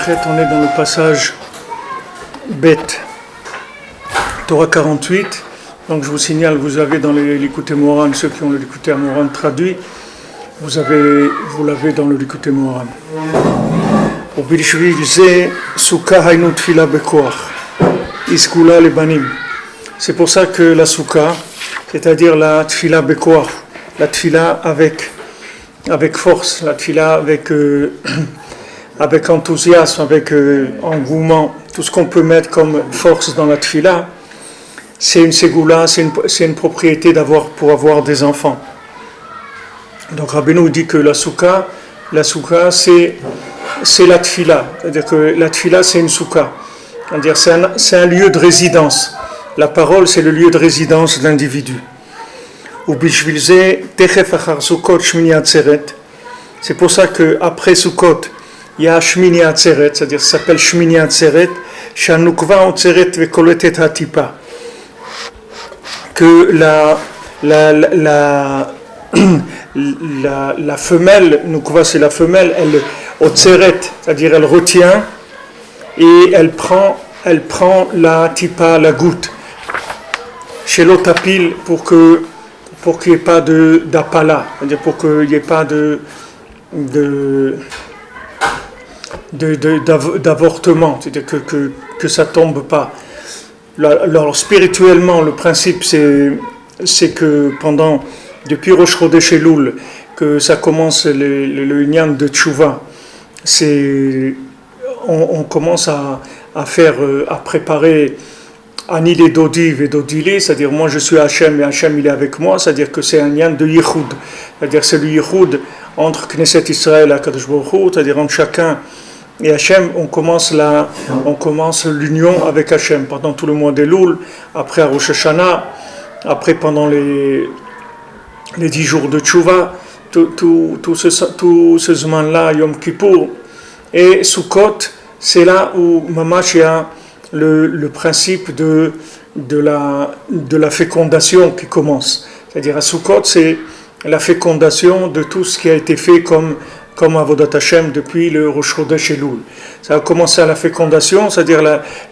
Khet, on est dans le passage Bet, Torah 48. Donc je vous signale, vous avez dans les Likutei Moharan, ceux qui ont le Likutei Moharan traduit, vous l'avez dans le Likutei Moharan. ובשביל זה סוכה היינו תפילה בכוח, איסקולה לבנים. C'est pour ça que la souka, c'est-à-dire la tfila bekoach, la tfila avec force, la tfila avec enthousiasme, avec engouement, tout ce qu'on peut mettre comme force dans la tfila, c'est une ségoula, c'est une propriété pour avoir des enfants. Donc Rabbeinu dit que la souka c'est la tfila, c'est-à-dire que la tfila c'est une souka, c'est-à-dire c'est un lieu de résidence. La parole c'est le lieu de résidence de l'individu. C'est pour ça qu'après Sukkot, il y a Shmini Atzeret, c'est-à-dire ça s'appelle Shmini Atzeret, Shanukva Atzeret Vekoletet Hatipa. Que la femelle, Nukva c'est la femelle, elle Otzeret, c'est-à-dire elle retient et elle prend la tipa, la goutte, chez l'otapil pour qu'il n'y ait pas d'apala, c'est-à-dire pour qu'il n'y ait pas d'avortement, c'est-à-dire que ça tombe pas. Alors spirituellement, le principe c'est que depuis Rosh Chodesh Elul, que ça commence le Inyan de Tchouva, on commence à préparer Ani les Dodiv et Dodili, c'est-à-dire moi je suis Hachem et Hachem il est avec moi, c'est-à-dire que c'est un lien de Yichud, c'est-à-dire c'est le Yichud entre Knesset Israël et Kadosh Baruch Hu, c'est-à-dire entre chacun et Hachem, on commence l'union avec Hachem pendant tout le mois d'Elul, après à Rosh Hashanah, après pendant les 10 jours de Tchouva, tout ce Zman-là, Yom Kippour, et Sukkot, c'est là où Mamash y a le principe de la fécondation qui commence. C'est-à-dire à Sukkot, c'est la fécondation de tout ce qui a été fait comme Avodat Hashem depuis le Rosh Chodesh Elul. Ça a commencé à la fécondation, c'est-à-dire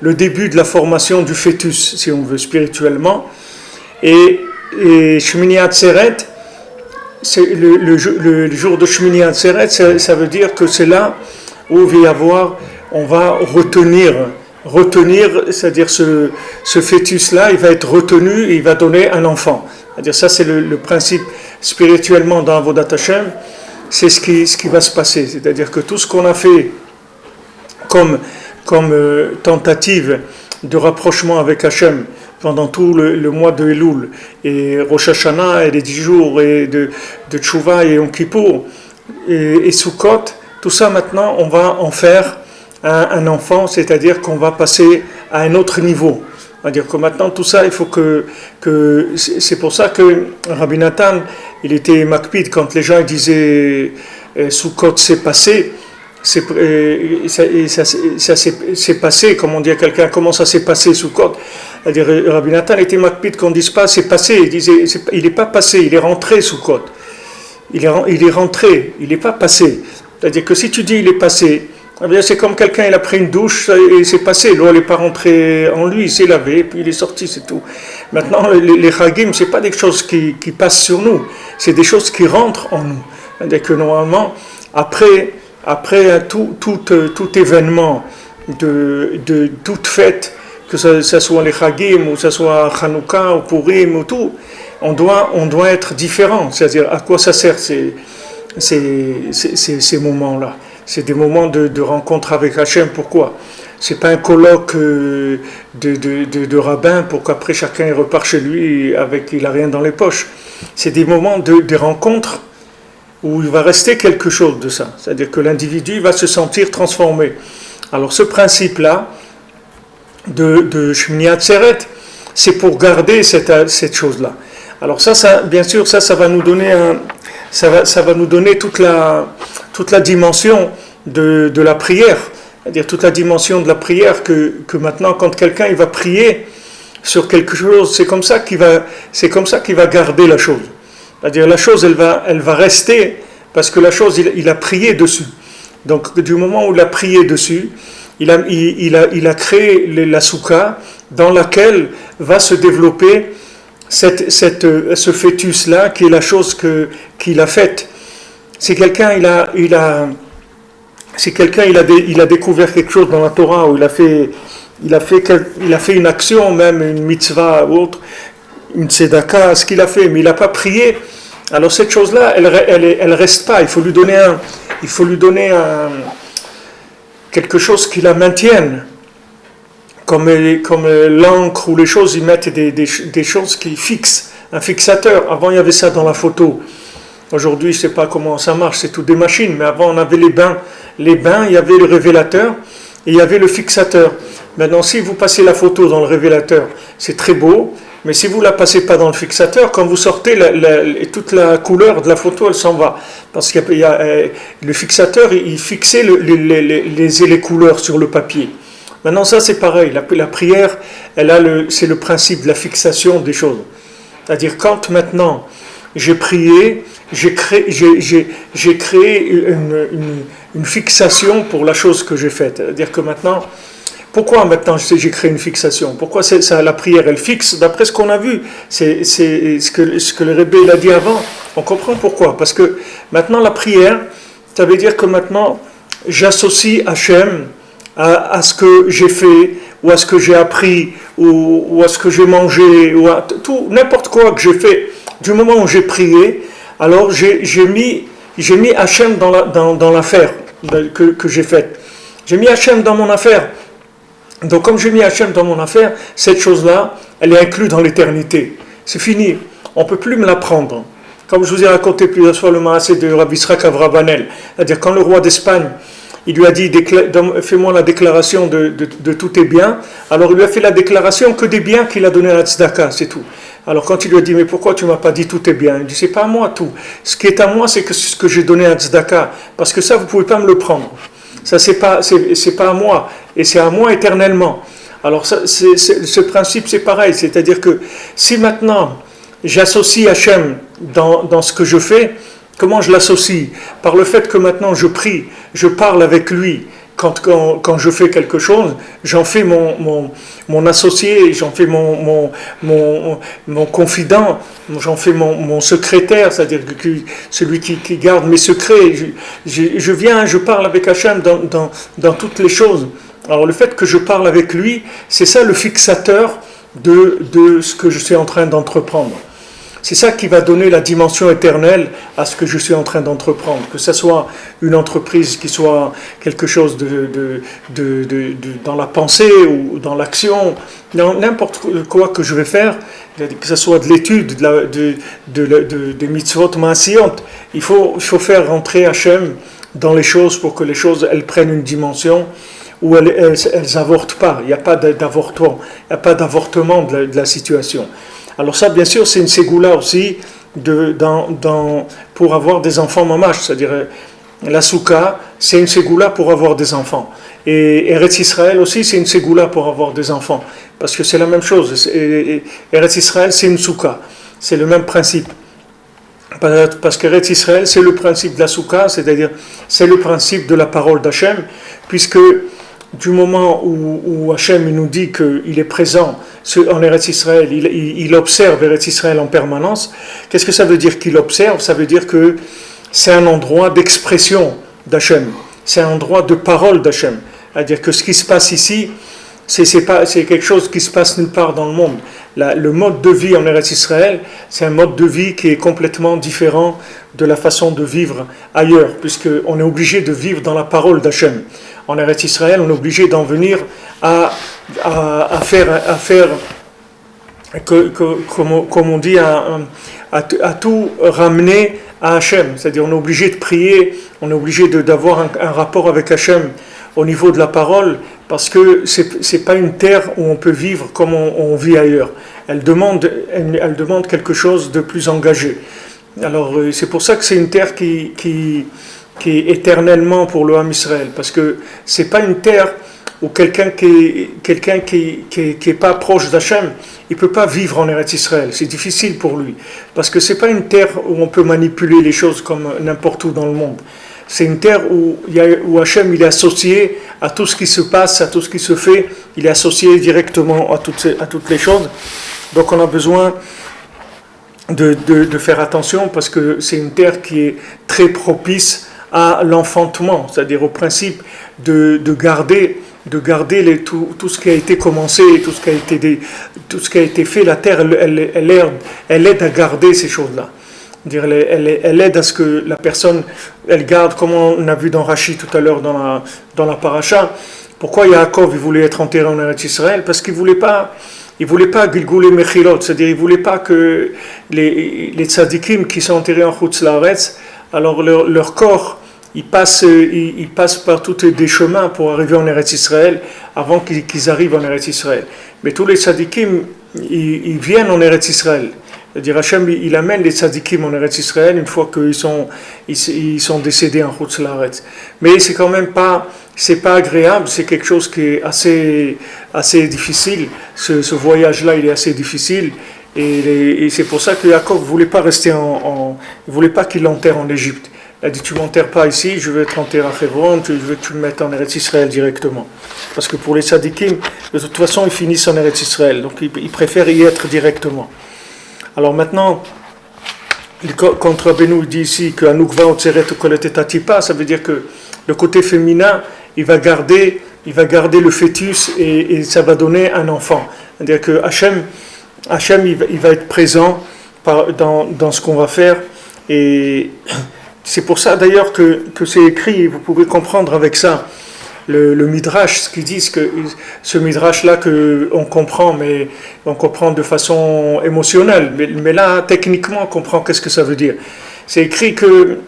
le début de la formation du fœtus, si on veut, spirituellement. Et Shmini Atzeret, c'est le jour de Shmini Atzeret, ça veut dire que c'est là où on va retenir, c'est-à-dire ce fœtus-là, il va être retenu et il va donner un enfant. C'est-à-dire ça, c'est le principe spirituellement dans Avodat Hashem, c'est ce qui va se passer. C'est-à-dire que tout ce qu'on a fait comme tentative de rapprochement avec Hashem pendant tout le mois de Elul, et Rosh Hashanah, et les 10 jours et de Tchouva et Yom Kippour, et Sukkot, tout ça maintenant, on va en faire un enfant, c'est-à-dire qu'on va passer à un autre niveau. C'est-à-dire que maintenant, tout ça, il faut que c'est pour ça que Rabbi Nathan, il était makpid, quand les gens disaient Sukkot c'est passé, ça s'est passé, comme on dit à quelqu'un, comment ça s'est passé Sukkot? C'est-à-dire Rabbi Nathan était makpid qu'on ne dise pas c'est passé, il disait il n'est pas passé, il est rentré Sukkot. Il est rentré, il n'est pas passé. C'est-à-dire que si tu dis il est passé, c'est comme quelqu'un, il a pris une douche et c'est passé, l'eau n'est pas rentrée en lui, il s'est lavé et puis il est sorti, c'est tout. Maintenant, les chagim, ce n'est pas des choses qui passent sur nous, c'est des choses qui rentrent en nous. C'est-à-dire que normalement, après tout événement, de toute fête, que ce soit les chagim, ou que ce soit Hanouka, ou Purim, ou tout, on doit être différent. C'est-à-dire, à quoi ça sert ces moments-là? C'est des moments de rencontre avec Hachem. Pourquoi? C'est pas un colloque de rabbin pour qu'après chacun il repart chez lui il a rien dans les poches. C'est des moments de rencontre où il va rester quelque chose de ça. C'est-à-dire que l'individu va se sentir transformé. Alors ce principe-là de Shmini Atzeret, c'est pour garder cette chose-là. Alors ça bien sûr, ça va nous donner ça va nous donner toute la dimension de la prière, c'est-à-dire toute la dimension de la prière que maintenant quand quelqu'un il va prier sur quelque chose, c'est comme ça qu'il va garder la chose. C'est-à-dire la chose elle va rester parce que la chose il a prié dessus. Donc du moment où il a prié dessus, il a créé la soukha dans laquelle va se développer ce fœtus-là, qui est la chose qu'il a faite. Si quelqu'un il a découvert quelque chose dans la Torah, où il a fait une action, même une mitzvah ou autre, une tzedaka, ce qu'il a fait, mais il n'a pas prié, alors cette chose-là, elle reste pas. Il faut lui donner quelque chose qui la maintienne. Comme l'encre ou les choses, ils mettent des choses qui fixent, un fixateur. Avant, il y avait ça dans la photo. Aujourd'hui, je ne sais pas comment ça marche, c'est tout des machines, mais avant, on avait les bains. Les bains, il y avait le révélateur et il y avait le fixateur. Maintenant, si vous passez la photo dans le révélateur, c'est très beau, mais si vous ne la passez pas dans le fixateur, quand vous sortez, toute la couleur de la photo, elle s'en va. Parce que le fixateur, il fixait les couleurs sur le papier. Maintenant, ça, c'est pareil. La prière, c'est le principe de la fixation des choses. C'est-à-dire, quand maintenant j'ai prié, j'ai créé une fixation pour la chose que j'ai faite. C'est-à-dire que maintenant, pourquoi maintenant j'ai créé une fixation? Pourquoi la prière, elle fixe? D'après ce qu'on a vu, c'est ce que le Rebbe a dit avant. On comprend pourquoi. Parce que maintenant, la prière, ça veut dire que maintenant, j'associe Hachem à ce que j'ai fait, ou à ce que j'ai appris, ou à ce que j'ai mangé, ou à tout, n'importe quoi que j'ai fait. Du moment où j'ai prié, alors j'ai mis Hachem dans l'affaire que j'ai faite. J'ai mis Hachem dans mon affaire. Donc comme j'ai mis Hachem dans mon affaire, cette chose-là, elle est inclue dans l'éternité. C'est fini. On ne peut plus me la prendre. Comme je vous ai raconté plusieurs fois le Maaseh de Rabbi Yitzhak Avravaner, c'est-à-dire quand le roi d'Espagne, il lui a dit, fais-moi la déclaration de tous tes biens. Alors il lui a fait la déclaration que des biens qu'il a donnés à la tzedaka, c'est tout. Alors quand il lui a dit, mais pourquoi tu ne m'as pas dit tous tes biens? Il dit, c'est pas à moi tout. Ce qui est à moi, c'est ce que j'ai donné à la tzedaka. Parce que ça, vous ne pouvez pas me le prendre. Ça, c'est pas à moi. Et c'est à moi éternellement. Alors ce principe, c'est pareil. C'est-à-dire que si maintenant, j'associe Hachem dans ce que je fais, comment je l'associe? Par le fait que maintenant je prie, je parle avec lui. Quand je fais quelque chose, j'en fais mon associé, j'en fais mon confident, j'en fais mon secrétaire, c'est-à-dire celui qui garde mes secrets. Je parle avec Hachem dans toutes les choses. Alors le fait que je parle avec lui, c'est ça le fixateur de ce que je suis en train d'entreprendre. C'est ça qui va donner la dimension éternelle à ce que je suis en train d'entreprendre. Que ce soit une entreprise qui soit quelque chose dans la pensée ou dans l'action, dans n'importe quoi que je vais faire, que ce soit de l'étude, des mitzvot maasiyot, il faut faire rentrer Hachem dans les choses pour que les choses elles prennent une dimension où elles avortent pas. Il n'y a pas d'avortement, il n'y a pas d'avortement de la situation. Alors ça, bien sûr, c'est une ségoula aussi pour avoir des enfants mamash, c'est-à-dire la soukha, c'est une ségoula pour avoir des enfants. Et Eretz Israël aussi, c'est une ségoula pour avoir des enfants, parce que c'est la même chose. Eretz Israël, c'est une soukha, c'est le même principe. Parce qu'Eretz Israël, c'est le principe de la soukha, c'est-à-dire c'est le principe de la parole d'Hachem, puisque du moment où Hachem nous dit qu'il est présent en Eretz Israël, il observe Eretz Israël en permanence. Qu'est-ce que ça veut dire qu'il observe? Ça veut dire que c'est un endroit d'expression d'Hachem, c'est un endroit de parole d'Hachem. C'est-à-dire que ce qui se passe ici, c'est quelque chose qui se passe nulle part dans le monde. Le mode de vie en Eretz Israël, c'est un mode de vie qui est complètement différent de la façon de vivre ailleurs, puisqu'on est obligé de vivre dans la parole d'Hachem. En Eretz Israël, on est obligé d'en venir à faire comme on dit, à tout ramener à Hachem. C'est-à-dire, on est obligé de prier, on est obligé d'avoir un rapport avec Hachem au niveau de la parole, parce que c'est pas une terre où on peut vivre comme on vit ailleurs. Elle demande quelque chose de plus engagé. Alors, c'est pour ça que c'est une terre qui est éternellement pour le Ham Israël, parce que c'est pas une terre où quelqu'un qui est pas proche d'Hachem, il peut pas vivre en Eretz Israël. C'est difficile pour lui, parce que c'est pas une terre où on peut manipuler les choses comme n'importe où dans le monde. c'est une terre où Hachem il est associé à tout ce qui se passe, à tout ce qui se fait, il est associé directement à toutes les choses. Donc on a besoin de faire attention parce que c'est une terre qui est très propice à l'enfantement, c'est-à-dire au principe de garder tout ce qui a été commencé, tout ce qui a été fait. La terre, elle aide à garder ces choses-là. Elle aide à ce que la personne, elle garde, comme on a vu dans Rashi tout à l'heure dans la paracha. Pourquoi Yaakov il voulait être enterré en Eretz Israël? Parce qu'il voulait pas Gilgulei Mechilot, c'est-à-dire il voulait pas que les tzadikim qui sont enterrés en Chutz Laaretz, alors leur corps ils passent par tous des chemins pour arriver en Eretz Israël avant qu'ils arrivent en Eretz Israël. Mais tous les tzadikim ils viennent en Eretz Israël. C'est-à-dire Hachem il amène les tzadikim en Eretz Israël une fois qu'ils sont décédés en Chutz Laaretz. Mais c'est quand même pas agréable, c'est quelque chose qui est assez difficile. Ce voyage-là il est assez difficile et c'est pour ça que Yaakov voulait pas rester il voulait pas qu'il l'enterre en Égypte. Il a dit tu m'enterres pas ici, je vais te enterrer à Hebron, je veux que tu le mettes en Eretz Israël directement. Parce que pour les tzadikim, de toute façon ils finissent en Eretz Israël, donc ils préfèrent y être directement. Alors maintenant, quand Rabbeinu dit ici que Anukva Otseret Kolet et Tatipa, ça veut dire que le côté féminin, il va garder le fœtus et ça va donner un enfant. C'est-à-dire que Hachem il va être présent dans ce qu'on va faire et c'est pour ça d'ailleurs que c'est écrit, et vous pouvez comprendre avec ça le Midrash, ce qu'ils disent, que ce Midrash-là qu'on comprend, mais on comprend de façon émotionnelle, mais là, techniquement, on comprend qu'est-ce que ça veut dire. C'est écrit que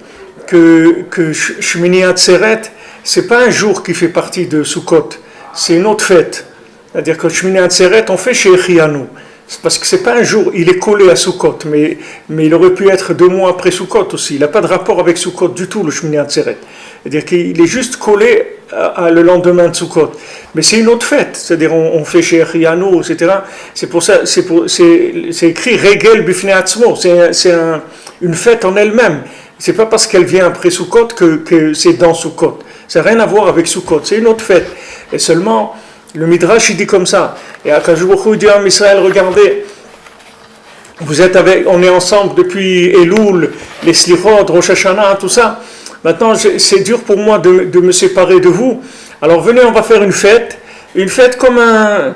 Shmini Atzeret, c'est pas un jour qui fait partie de Sukkot, c'est une autre fête. C'est-à-dire que Shmini Atzeret, on fait chez Echianu. C'est parce que c'est pas un jour, il est collé à Sukkot, mais il aurait pu être 2 mois après Sukkot aussi. Il n'a pas de rapport avec Sukkot du tout, le Shmini Atzeret. C'est-à-dire qu'il est juste collé le lendemain de Sukkot. Mais c'est une autre fête, c'est-à-dire on fait chez Echianu, etc. C'est pour ça, c'est écrit Regel Bifnei Atzmo, c'est une fête en elle-même. C'est pas parce qu'elle vient après Sukkot que c'est dans Sukkot. Ça n'a rien à voir avec Sukkot, c'est une autre fête. Et seulement, le Midrash il dit comme ça. Et Akadosh Baruch Hu dit à Israël, regardez, on est ensemble depuis Elul, les Slichot, Rosh Hashanah, tout ça. Maintenant, c'est dur pour moi de me séparer de vous. Alors venez, on va faire une fête comme un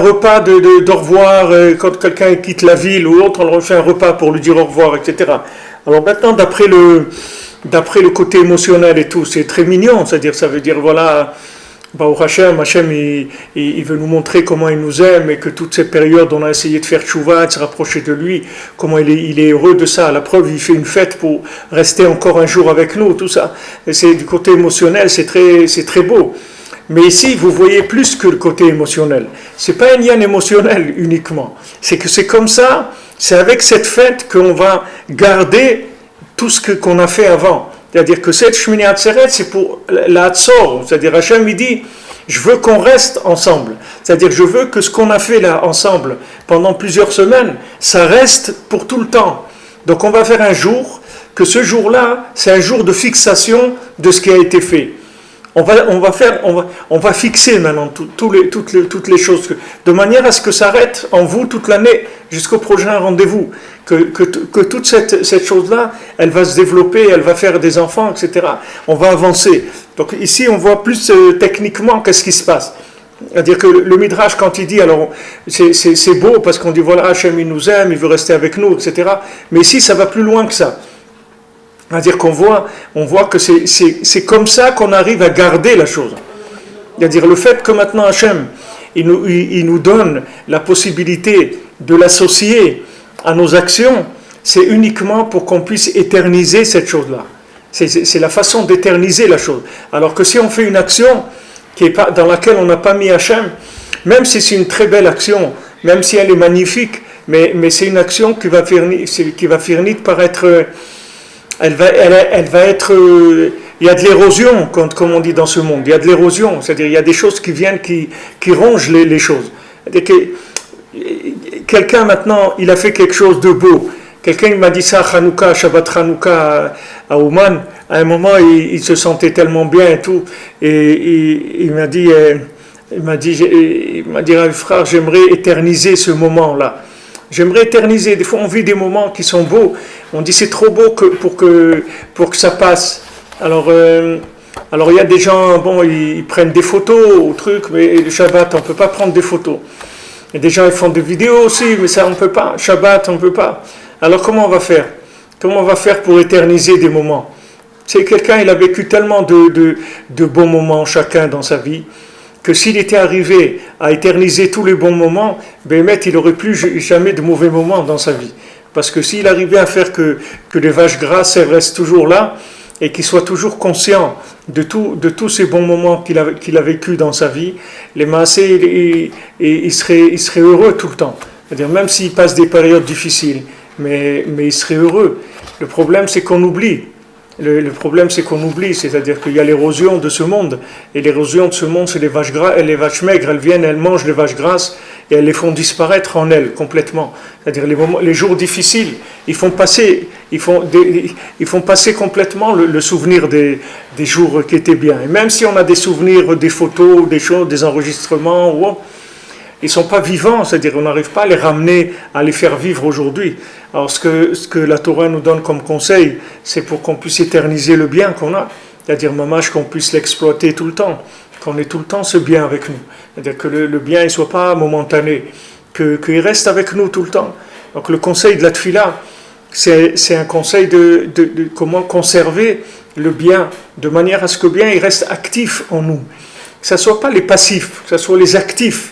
repas d'au revoir, quand quelqu'un quitte la ville ou autre, on leur fait un repas pour lui dire au revoir, etc. Alors maintenant, d'après le côté émotionnel et tout, c'est très mignon, c'est-à-dire, ça veut dire, voilà, Baruch Hashem, il veut nous montrer comment il nous aime et que toutes ces périodes, on a essayé de faire tchouva, de se rapprocher de lui, comment il est heureux de ça. La preuve, il fait une fête pour rester encore un jour avec nous, tout ça. Et c'est du côté émotionnel, c'est très beau. Mais ici, vous voyez plus que le côté émotionnel. C'est pas un lien émotionnel uniquement. C'est que c'est comme ça, c'est avec cette fête qu'on va garder tout ce qu'on a fait avant. C'est-à-dire que cette Shmini Atzeret, c'est pour la Hatzor. C'est-à-dire Hachem, il dit, je veux qu'on reste ensemble. C'est-à-dire je veux que ce qu'on a fait là ensemble pendant plusieurs semaines, ça reste pour tout le temps. Donc on va faire un jour, que ce jour-là, c'est un jour de fixation de ce qui a été fait. On va fixer maintenant toutes les choses, de manière à ce que ça arrête en vous toute l'année jusqu'au prochain rendez-vous. Que toute cette chose-là, elle va se développer, elle va faire des enfants, etc. On va avancer. Donc ici, on voit plus techniquement qu'est-ce qui se passe. C'est-à-dire que le Midrash, quand il dit, alors c'est beau parce qu'on dit, voilà, Hachem, il nous aime, il veut rester avec nous, etc. Mais ici, ça va plus loin que ça. C'est-à-dire qu'on voit que c'est comme ça qu'on arrive à garder la chose. C'est-à-dire le fait que maintenant Hachem, il nous donne la possibilité de l'associer à nos actions, c'est uniquement pour qu'on puisse éterniser cette chose-là. C'est la façon d'éterniser la chose. Alors que si on fait une action dans laquelle on n'a pas mis Hachem, même si c'est une très belle action, même si elle est magnifique, mais c'est une action qui va finir par être... Elle va être... il y a de l'érosion, comme on dit dans ce monde. Il y a de l'érosion, c'est-à-dire il y a des choses qui viennent, qui rongent les choses. C'est-à-dire que quelqu'un maintenant, il a fait quelque chose de beau, Quelqu'un m'a dit ça à Hanouka, Shabbat Hanouka à Ouman. À un moment, il se sentait tellement bien et tout. Et il m'a dit, Rav frère, j'aimerais éterniser ce moment-là. J'aimerais éterniser. Des fois, on vit des moments qui sont beaux. On dit c'est trop beau pour que ça passe. Alors, il y a des gens, bon, ils prennent des photos ou trucs, mais le Shabbat, on ne peut pas prendre des photos. Et des gens, ils font des vidéos aussi, mais ça, on ne peut pas. Shabbat, on ne peut pas. Alors, comment on va faire? Comment on va faire pour éterniser des moments? C'est quelqu'un, il a vécu tellement de bons moments chacun dans sa vie, que s'il était arrivé à éterniser tous les bons moments, Bémet, il n'aurait plus jamais de mauvais moments dans sa vie. Parce que s'il arrivait à faire que les vaches grasses restent toujours là, et qu'il soit toujours conscient de tous ces bons moments qu'il a vécu dans sa vie, les maasés, il serait heureux tout le temps. C'est-à-dire, même s'il passe des périodes difficiles, mais il serait heureux. Le problème, c'est qu'on oublie. Le problème, c'est qu'on oublie, c'est-à-dire qu'il y a l'érosion de ce monde, et l'érosion de ce monde, c'est les vaches grasses, et les vaches maigres, elles viennent, elles mangent les vaches grasses, et elles les font disparaître en elles, complètement. C'est-à-dire les jours difficiles, ils font passer complètement le souvenir des jours qui étaient bien. Et même si on a des souvenirs, des photos, des choses, des enregistrements, ils ne sont pas vivants, c'est-à-dire on n'arrive pas à les ramener, à les faire vivre aujourd'hui. Alors ce que la Torah nous donne comme conseil, c'est pour qu'on puisse éterniser le bien qu'on a, c'est-à-dire mamash, qu'on puisse l'exploiter tout le temps, qu'on ait tout le temps ce bien avec nous, c'est-à-dire que le bien ne soit pas momentané, qu'il reste avec nous tout le temps. Donc le conseil de la Tfila, c'est un conseil de comment conserver le bien, de manière à ce que le bien il reste actif en nous, que ce ne soit pas les passifs, que ce soit les actifs.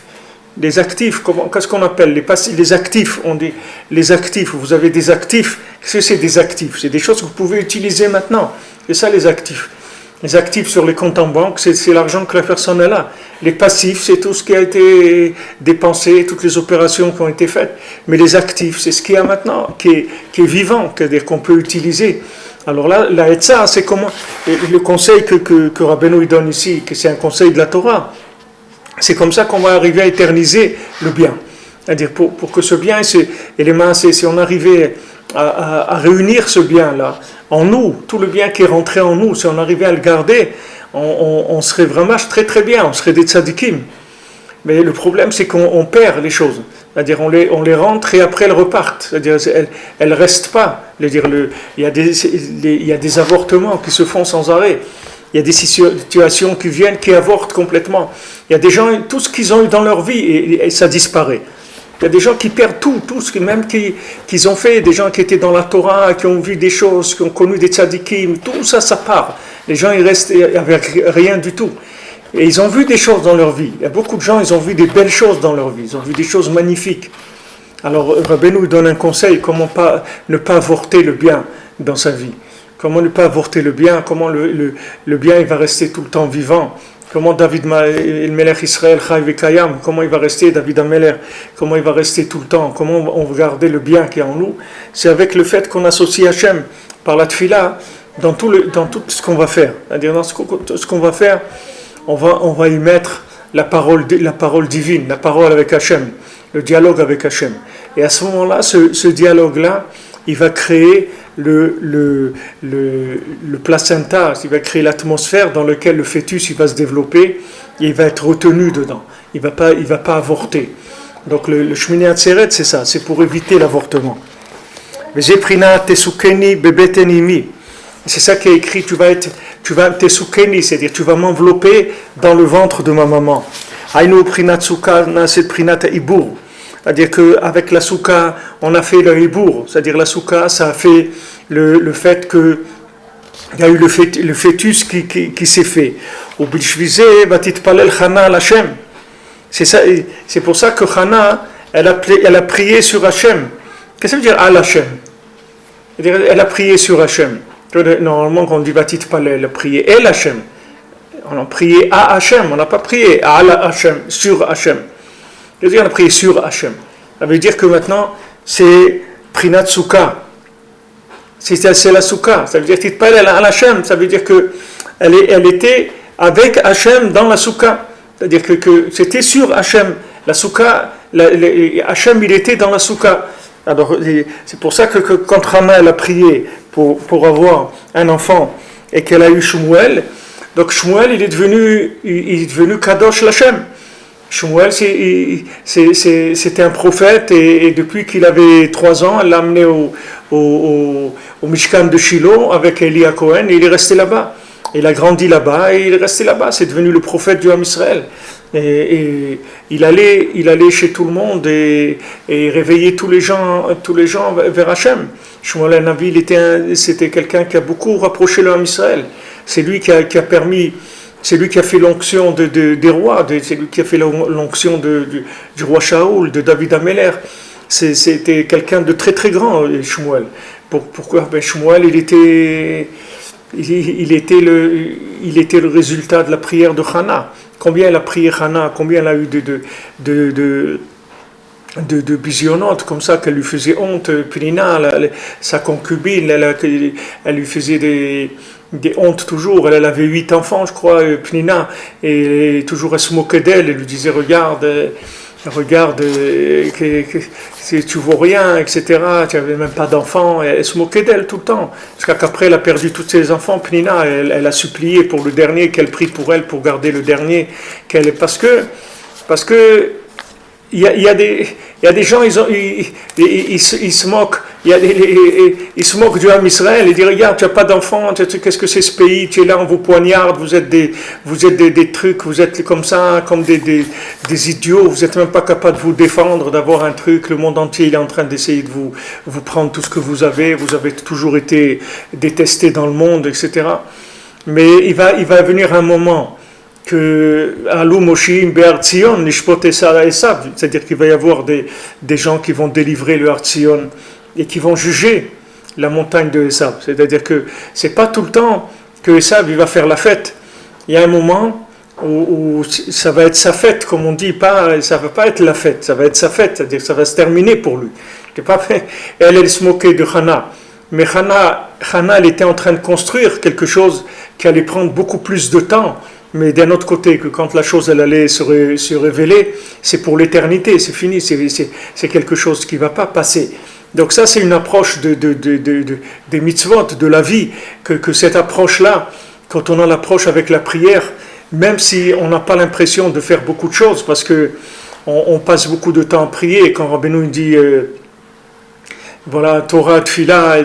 Les actifs, qu'est-ce qu'on appelle les actifs, on dit les actifs, vous avez des actifs, qu'est-ce que c'est des actifs? C'est des choses que vous pouvez utiliser maintenant, c'est ça les actifs. Les actifs sur les comptes en banque, c'est l'argent que la personne a. Les passifs, c'est tout ce qui a été dépensé, toutes les opérations qui ont été faites. Mais les actifs, c'est ce qu'il y a maintenant, qui est vivant, c'est-à-dire qu'on peut utiliser. Alors là, la Hetza, c'est comment, le conseil que Rabbeinu donne ici, que c'est un conseil de la Torah, c'est comme ça qu'on va arriver à éterniser le bien. C'est-à-dire pour que ce bien, et les mains, si on arrivait à réunir ce bien-là en nous, tout le bien qui est rentré en nous, si on arrivait à le garder, on serait vraiment très très bien, on serait des tzadikim. Mais le problème, c'est qu'on perd les choses. C'est-à-dire on les rentre et après elles repartent. C'est-à-dire elles ne restent pas. C'est-à-dire il y a des avortements qui se font sans arrêt. Il y a des situations qui viennent, qui avortent complètement. Il y a des gens, tout ce qu'ils ont eu dans leur vie, et ça disparaît. Il y a des gens qui perdent tout ce même qu'ils ont fait, des gens qui étaient dans la Torah, qui ont vu des choses, qui ont connu des tzadikim, tout ça, ça part. Les gens, ils restent avec rien du tout. Et ils ont vu des choses dans leur vie. Il y a beaucoup de gens, ils ont vu des belles choses dans leur vie. Ils ont vu des choses magnifiques. Alors, Rabbeinu donne un conseil, comment ne pas avorter le bien dans sa vie. Comment ne pas avorter le bien, comment le bien il va rester tout le temps vivant. Comment David el Melech Israël Chai Vekayam, comment il va rester David Ameler, comment il va rester tout le temps, comment on va garder le bien qui est en nous. C'est avec le fait qu'on associe Hachem par la Tfila dans tout ce qu'on va faire. C'est-à-dire dans ce qu'on va faire, on va y mettre la parole divine, la parole avec Hachem, le dialogue avec Hachem. Et à ce moment-là, ce dialogue-là, il va créer le placenta, il va créer l'atmosphère dans laquelle le fœtus il va se développer et il va être retenu dedans. Il va pas avorter. Donc le Shmini Atzeret, c'est ça, c'est pour éviter l'avortement. C'est ça qui est écrit, tu vas tesukeni, c'est-à-dire tu vas m'envelopper dans le ventre de ma maman. Aïnou prinat sukana, c'est prinat ibur. C'est-à-dire qu'avec la souka, on a fait le hibour. C'est-à-dire la souka, ça a fait le fait qu'il y a eu le fœtus qui s'est fait. Au Bilshvizé, Batit Palel Chana l'Hachem. C'est pour ça que Chana, elle a prié sur Hachem. Qu'est-ce que ça veut dire Al Hachem? C'est-à-dire, elle a prié sur Hachem. Normalement, quand on dit Batit Palel, elle a prié El Hachem. On a prié à Hachem, on n'a pas prié à Hachem, sur Hachem. C'est-à-dire, on a prié sur Hachem. Ça veut dire que maintenant, c'est Prinat Souka. C'est la Souka. Ça veut dire Titpalel à Hachem. Ça veut dire qu'elle était avec Hachem dans la Souka. C'est-à-dire que c'était sur Hachem. La Souka, Hachem, il était dans la Souka. Alors, c'est pour ça que quand Hana elle a prié pour avoir un enfant et qu'elle a eu Shmuel, donc Shmuel il est devenu Kadosh Lachem. Shmuel c'était un prophète et depuis qu'il avait 3 ans, elle l'a amené au Mishkan de Shiloh avec Eli Cohen et il est resté là-bas. Il a grandi là-bas et il est resté là-bas. C'est devenu le prophète du Ham Israël. Et il allait chez tout le monde et réveillait tous les gens vers Hachem. Shmuel Hanavi, c'était quelqu'un qui a beaucoup rapproché le Ham Israël. C'est lui qui a permis, c'est lui qui a fait l'onction des rois, c'est lui qui a fait l'onction du roi Shaoul, de David Ameller. C'était quelqu'un de très très grand, Shmuel. Pourquoi? Shmuel, il était le résultat de la prière de Hana. Combien elle a prié Hana, combien elle a eu de bisionnotes comme ça qu'elle lui faisait honte. Pnina, sa concubine, elle lui faisait des hontes toujours. Elle avait 8 enfants, je crois, Pnina, et toujours elle se moquait d'elle. Elle lui disait regarde, si tu vaux rien, etc. Tu n'avais même pas d'enfants. Elle se moquait d'elle tout le temps. Jusqu'à qu'après elle a perdu tous ses enfants. Pnina, elle a supplié pour le dernier, qu'elle prie pour elle, pour garder le dernier. Parce que il y a des gens, ils se moquent. Ils se moquent du Ham Israël. Ils disent regarde, tu n'as pas d'enfants, qu'est-ce que c'est ce pays? Tu es là, on vous poignarde, vous êtes des trucs, vous êtes comme ça, comme des idiots. Vous n'êtes même pas capable de vous défendre, d'avoir un truc. Le monde entier il est en train d'essayer de vous prendre tout ce que vous avez. Vous avez toujours été détesté dans le monde, etc. Mais il va venir un moment que Alou Moshim Be'ar Tzion Nishpot Esav, c'est-à-dire qu'il va y avoir des gens qui vont délivrer le Har Tzion et qui vont juger la montagne de Esav. C'est-à-dire que c'est pas tout le temps que Esav il va faire la fête. Il y a un moment où ça va être sa fête, comme on dit, ça va pas être la fête, ça va être sa fête, c'est-à-dire que ça va se terminer pour lui. Elle se moquait de Hana. Mais Hana, elle était en train de construire quelque chose qui allait prendre beaucoup plus de temps. Mais d'un autre côté, que quand la chose elle allait se révéler, c'est pour l'éternité, c'est fini, c'est quelque chose qui ne va pas passer. Donc ça, c'est une approche des mitzvot, de la vie, que cette approche-là, quand on a l'approche avec la prière, même si on n'a pas l'impression de faire beaucoup de choses, parce qu'on passe beaucoup de temps à prier, et quand Rabbeinu dit... voilà, Torah, Tfila,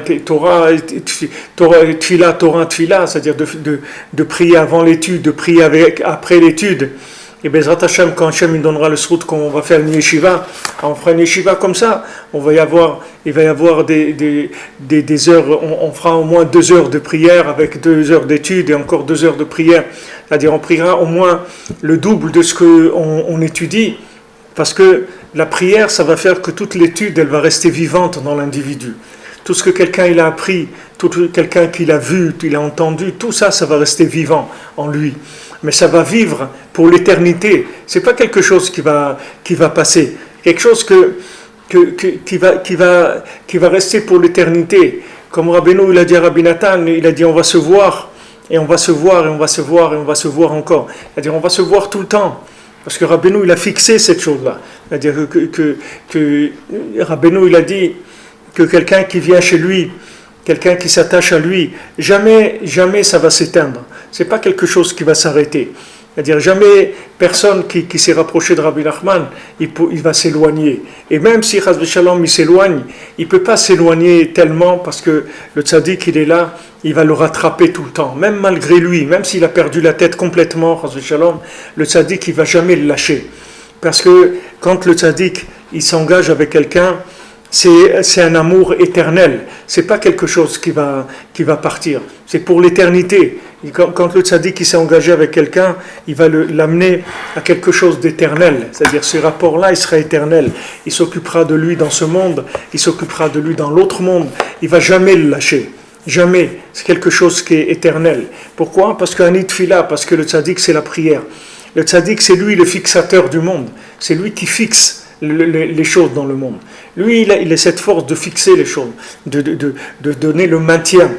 Tfila, c'est-à-dire de prier avant l'étude, de prier après l'étude. Et Bezrat Hashem, quand Hashem il donnera le srout qu'on va faire une yeshiva, on fera une yeshiva comme ça, il va y avoir des heures, on fera au moins 2 heures de prière avec 2 heures d'étude et encore 2 heures de prière. C'est-à-dire on priera au moins le double de ce qu'on étudie. Parce que la prière, ça va faire que toute l'étude, elle va rester vivante dans l'individu. Tout ce que quelqu'un il a appris, tout quelqu'un qu'il a vu, qu'il a entendu, tout ça, ça va rester vivant en lui. Mais ça va vivre pour l'éternité. C'est pas quelque chose qui va passer. Quelque chose qui va rester pour l'éternité. Comme Rabbeinu, il a dit à Rabbi Nathan, il a dit on va se voir, et on va se voir, et on va se voir, et on va se voir encore. C'est-à-dire on va se voir tout le temps. Parce que Rabbeinu, il a fixé cette chose-là. C'est-à-dire que Rabbeinu, il a dit que quelqu'un qui vient chez lui, quelqu'un qui s'attache à lui, jamais ça va s'éteindre. Ce n'est pas quelque chose qui va s'arrêter. C'est-à-dire jamais personne qui s'est rapproché de Rabbi Nachman, il va s'éloigner. Et même si Chas v'Shalom il s'éloigne, il ne peut pas s'éloigner tellement parce que le tzaddik il est là, il va le rattraper tout le temps. Même malgré lui, même s'il a perdu la tête complètement, Chas v'Shalom, le tzaddik il ne va jamais le lâcher. Parce que quand le tzaddik il s'engage avec quelqu'un, c'est un amour éternel. C'est pas quelque chose qui va partir. C'est pour l'éternité. Quand le tzaddik s'est engagé avec quelqu'un, il va l'amener à quelque chose d'éternel. C'est-à-dire ce rapport-là, il sera éternel. Il s'occupera de lui dans ce monde, il s'occupera de lui dans l'autre monde. Il va jamais le lâcher. Jamais. C'est quelque chose qui est éternel. Pourquoi? Parce qu'un itfila, parce que le tzaddik c'est la prière. Le tzaddik c'est lui le fixateur du monde. C'est lui qui fixe les choses dans le monde. Lui, il a cette force de fixer les choses, de donner le maintien,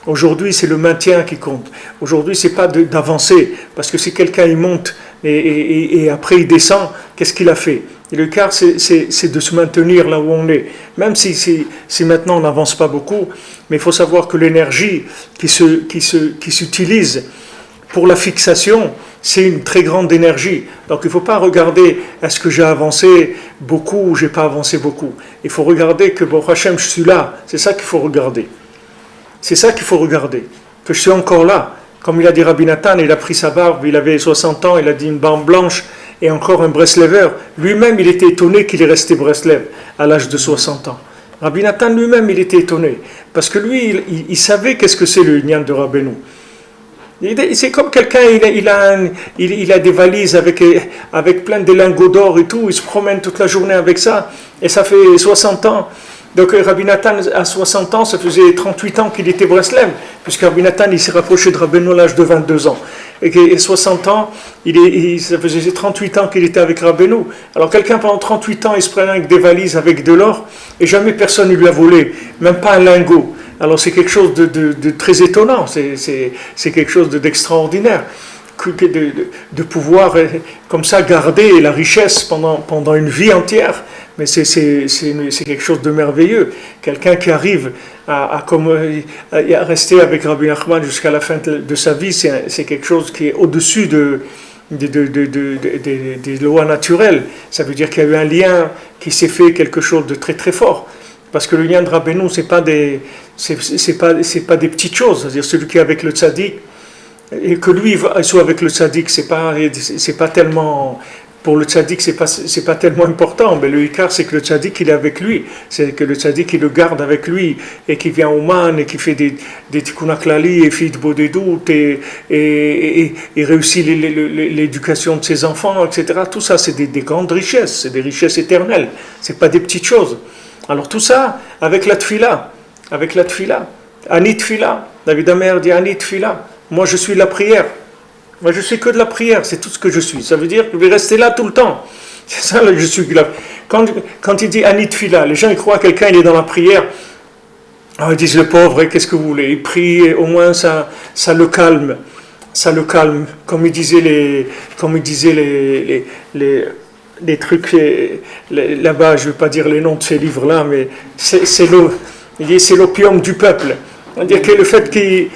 Aujourd'hui, c'est le maintien qui compte. Aujourd'hui, c'est pas d'avancer, parce que si quelqu'un il monte et après il descend, qu'est-ce qu'il a fait? Et le Icar, c'est de se maintenir là où on est. Même si maintenant on n'avance pas beaucoup, mais il faut savoir que l'énergie qui s'utilise pour la fixation, c'est une très grande énergie. Donc il ne faut pas regarder est-ce que j'ai avancé beaucoup ou j'ai pas avancé beaucoup. Il faut regarder que bon Hachem, je suis là. C'est ça qu'il faut regarder. C'est ça qu'il faut regarder. Que je suis encore là. Comme il a dit Rabbi Nathan, il a pris sa barbe, il avait 60 ans, il a dit une barbe blanche et encore un Breslever. Lui-même, il était étonné qu'il est resté Breslev à l'âge de 60 ans. Rabbi Nathan lui-même, il était étonné. Parce que lui, il savait qu'est-ce que c'est le Inyan de Rabbeinu. C'est comme quelqu'un, il a des valises avec plein de lingots d'or et tout, il se promène toute la journée avec ça, et ça fait 60 ans. Donc Rabbi Nathan, à 60 ans, ça faisait 38 ans qu'il était Breslev, puisque Rabbi Nathan, il s'est rapproché de Rabbeinu à l'âge de 22 ans. Et 60 ans, ça faisait 38 ans qu'il était avec Rabbeinu. Alors quelqu'un, pendant 38 ans, il se promène avec des valises, avec de l'or, et jamais personne ne lui a volé, même pas un lingot. Alors c'est quelque chose de très étonnant, c'est quelque chose d'extraordinaire, de pouvoir comme ça garder la richesse pendant une vie entière, mais c'est quelque chose de merveilleux. Quelqu'un qui arrive à rester avec Rabbi Nachman jusqu'à la fin de sa vie, c'est quelque chose qui est au-dessus des lois naturelles. Ça veut dire qu'il y a eu un lien qui s'est fait, quelque chose de très très fort. Parce que le lien de Rabbeinu, c'est pas des petites choses. C'est-à-dire celui qui est avec le tzaddik, et que lui soit avec le tzaddik, c'est pas tellement, pour le tzaddik, c'est pas tellement important. Mais le Icar, c'est que le tzaddik, il est avec lui. C'est que le tzaddik, il le garde avec lui, et qui vient au man, et qui fait des tikkun haklali, et fait de beaux des doutes, et réussit l'éducation de ses enfants, etc. Tout ça, c'est des grandes richesses, c'est des richesses éternelles. C'est pas des petites choses. Alors tout ça, avec la tfila, Ani tfila, David Amer dit Ani tfila, moi je suis la prière, moi je suis que de la prière, c'est tout ce que je suis, ça veut dire que je vais rester là tout le temps, c'est ça là, je suis là. Quand il dit Ani tfila, les gens ils croient que quelqu'un il est dans la prière, ils disent le pauvre, qu'est-ce que vous voulez, il prie, au moins ça le calme, comme ils disaient les trucs là-bas, je ne vais pas dire les noms de ces livres-là, mais c'est l'opium du peuple. C'est-à-dire que le fait qu'il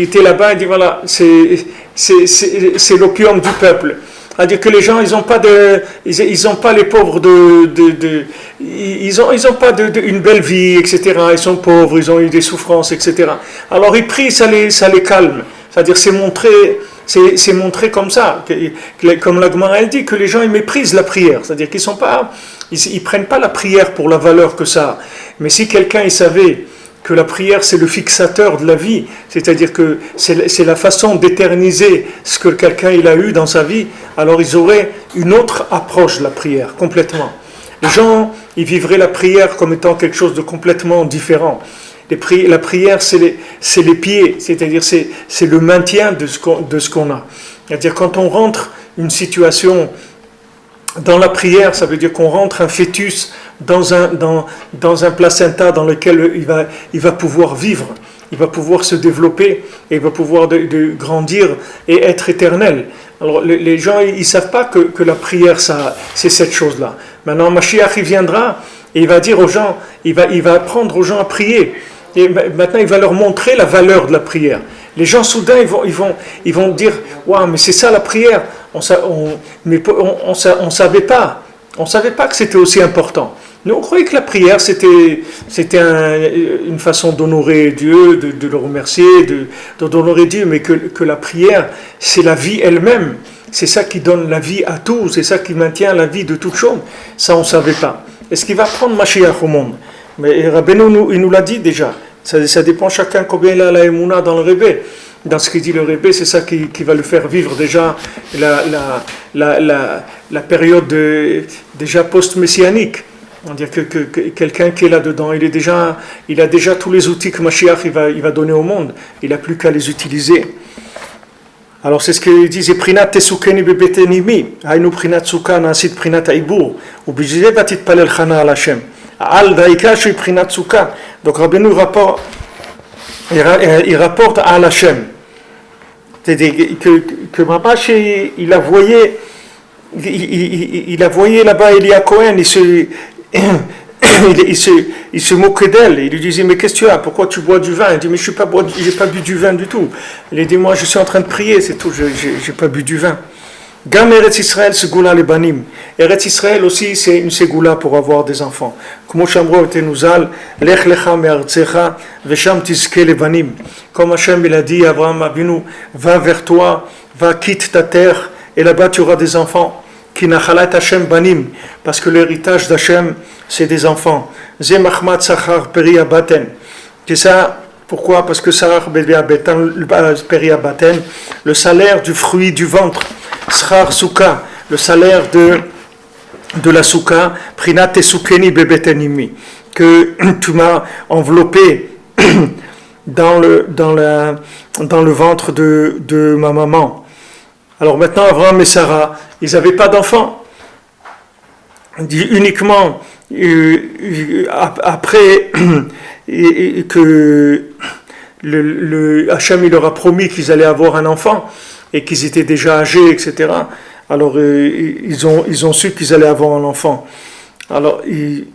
était là-bas, il dit voilà, c'est l'opium du peuple. C'est-à-dire que les gens, ils n'ont pas les pauvres ils ont pas une belle vie, etc. Ils sont pauvres, ils ont eu des souffrances, etc. Alors ils prient, ça les calme. C'est-à-dire c'est montré comme ça, comme la Gemara elle dit, que les gens ils méprisent la prière, c'est-à-dire qu'ils prennent pas la prière pour la valeur que ça a. Mais si quelqu'un il savait que la prière c'est le fixateur de la vie, c'est-à-dire que c'est la façon d'éterniser ce que quelqu'un il a eu dans sa vie, alors ils auraient une autre approche de la prière, complètement. Les gens ils vivraient la prière comme étant quelque chose de complètement différent. La prière, c'est les pieds, c'est-à-dire c'est le maintien de ce qu'on a. C'est-à-dire quand on rentre une situation dans la prière, ça veut dire qu'on rentre un fœtus dans un placenta dans lequel il va pouvoir vivre, il va pouvoir se développer, et il va pouvoir de grandir et être éternel. Alors les gens, ils ne savent pas que la prière, c'est cette chose-là. Maintenant, Mashiach, il viendra et il va dire aux gens, il va apprendre aux gens à prier. Et maintenant, il va leur montrer la valeur de la prière. Les gens, soudain, ils vont dire « Waouh, mais c'est ça la prière !» On savait pas. On ne savait pas que c'était aussi important. Nous, on croyait que la prière, c'était une façon d'honorer Dieu, de le remercier, d'honorer Dieu, mais que la prière, c'est la vie elle-même. C'est ça qui donne la vie à tout, c'est ça qui maintient la vie de toute chose. Ça, on ne savait pas. Est-ce qu'il va prendre Mashiach au monde ? Mais Rabbeinu, il nous l'a dit déjà. Ça dépend chacun combien il a la émouna dans le rébé. Dans ce qu'il dit le rébé, c'est ça qui va le faire vivre déjà la période déjà post-messianique. On dit que quelqu'un qui est là-dedans, il a déjà tous les outils que Mashiach il va donner au monde. Il n'a plus qu'à les utiliser. Alors c'est ce qu'il disait Prinat tesukeni bebetenimi, hainu prinat suka nasit prinat aibur, ou bijile batit palel chana al Hashem. Al daika shui prinat suka. Donc Rabbeinu il rapporte à Al Hashem. C'est-à-dire que Mamash il a voyé il a voyé là-bas Elia Cohen, il se moquait d'elle. Il lui disait, mais qu'est-ce que tu as? Pourquoi tu bois du vin? Il dit, mais je n'ai pas bu du vin du tout. Il a dit, moi je suis en train de prier, c'est tout, je n'ai pas bu du vin. Gam Eretz Israël, Segoula les Banim. Eretz Israël aussi, c'est une Segoula pour avoir des enfants. Comme Shamro était Nouzal, Lech lecha me'artzecha, vesham tizke les Banim. Comme Hachem il a dit à Abraham Avinu, va vers toi, va quitte ta terre, et là-bas tu auras des enfants. Ki nachalat Hachem Banim, parce que l'héritage d'Hachem, c'est des enfants. Ze machmat sachar peria baten. C'est ça. Pourquoi? Parce que sachar peria baten, le salaire du fruit du ventre. Schar Souka, le salaire de la Souka, Prinat Tesukeni Bebetenimi, que tu m'as enveloppé dans le ventre de ma maman. Alors maintenant, Abraham et Sarah, ils n'avaient pas d'enfants. Uniquement après que Hachem il leur a promis qu'ils allaient avoir un enfant, et qu'ils étaient déjà âgés, etc. Alors ils ont su qu'ils allaient avoir un enfant. Alors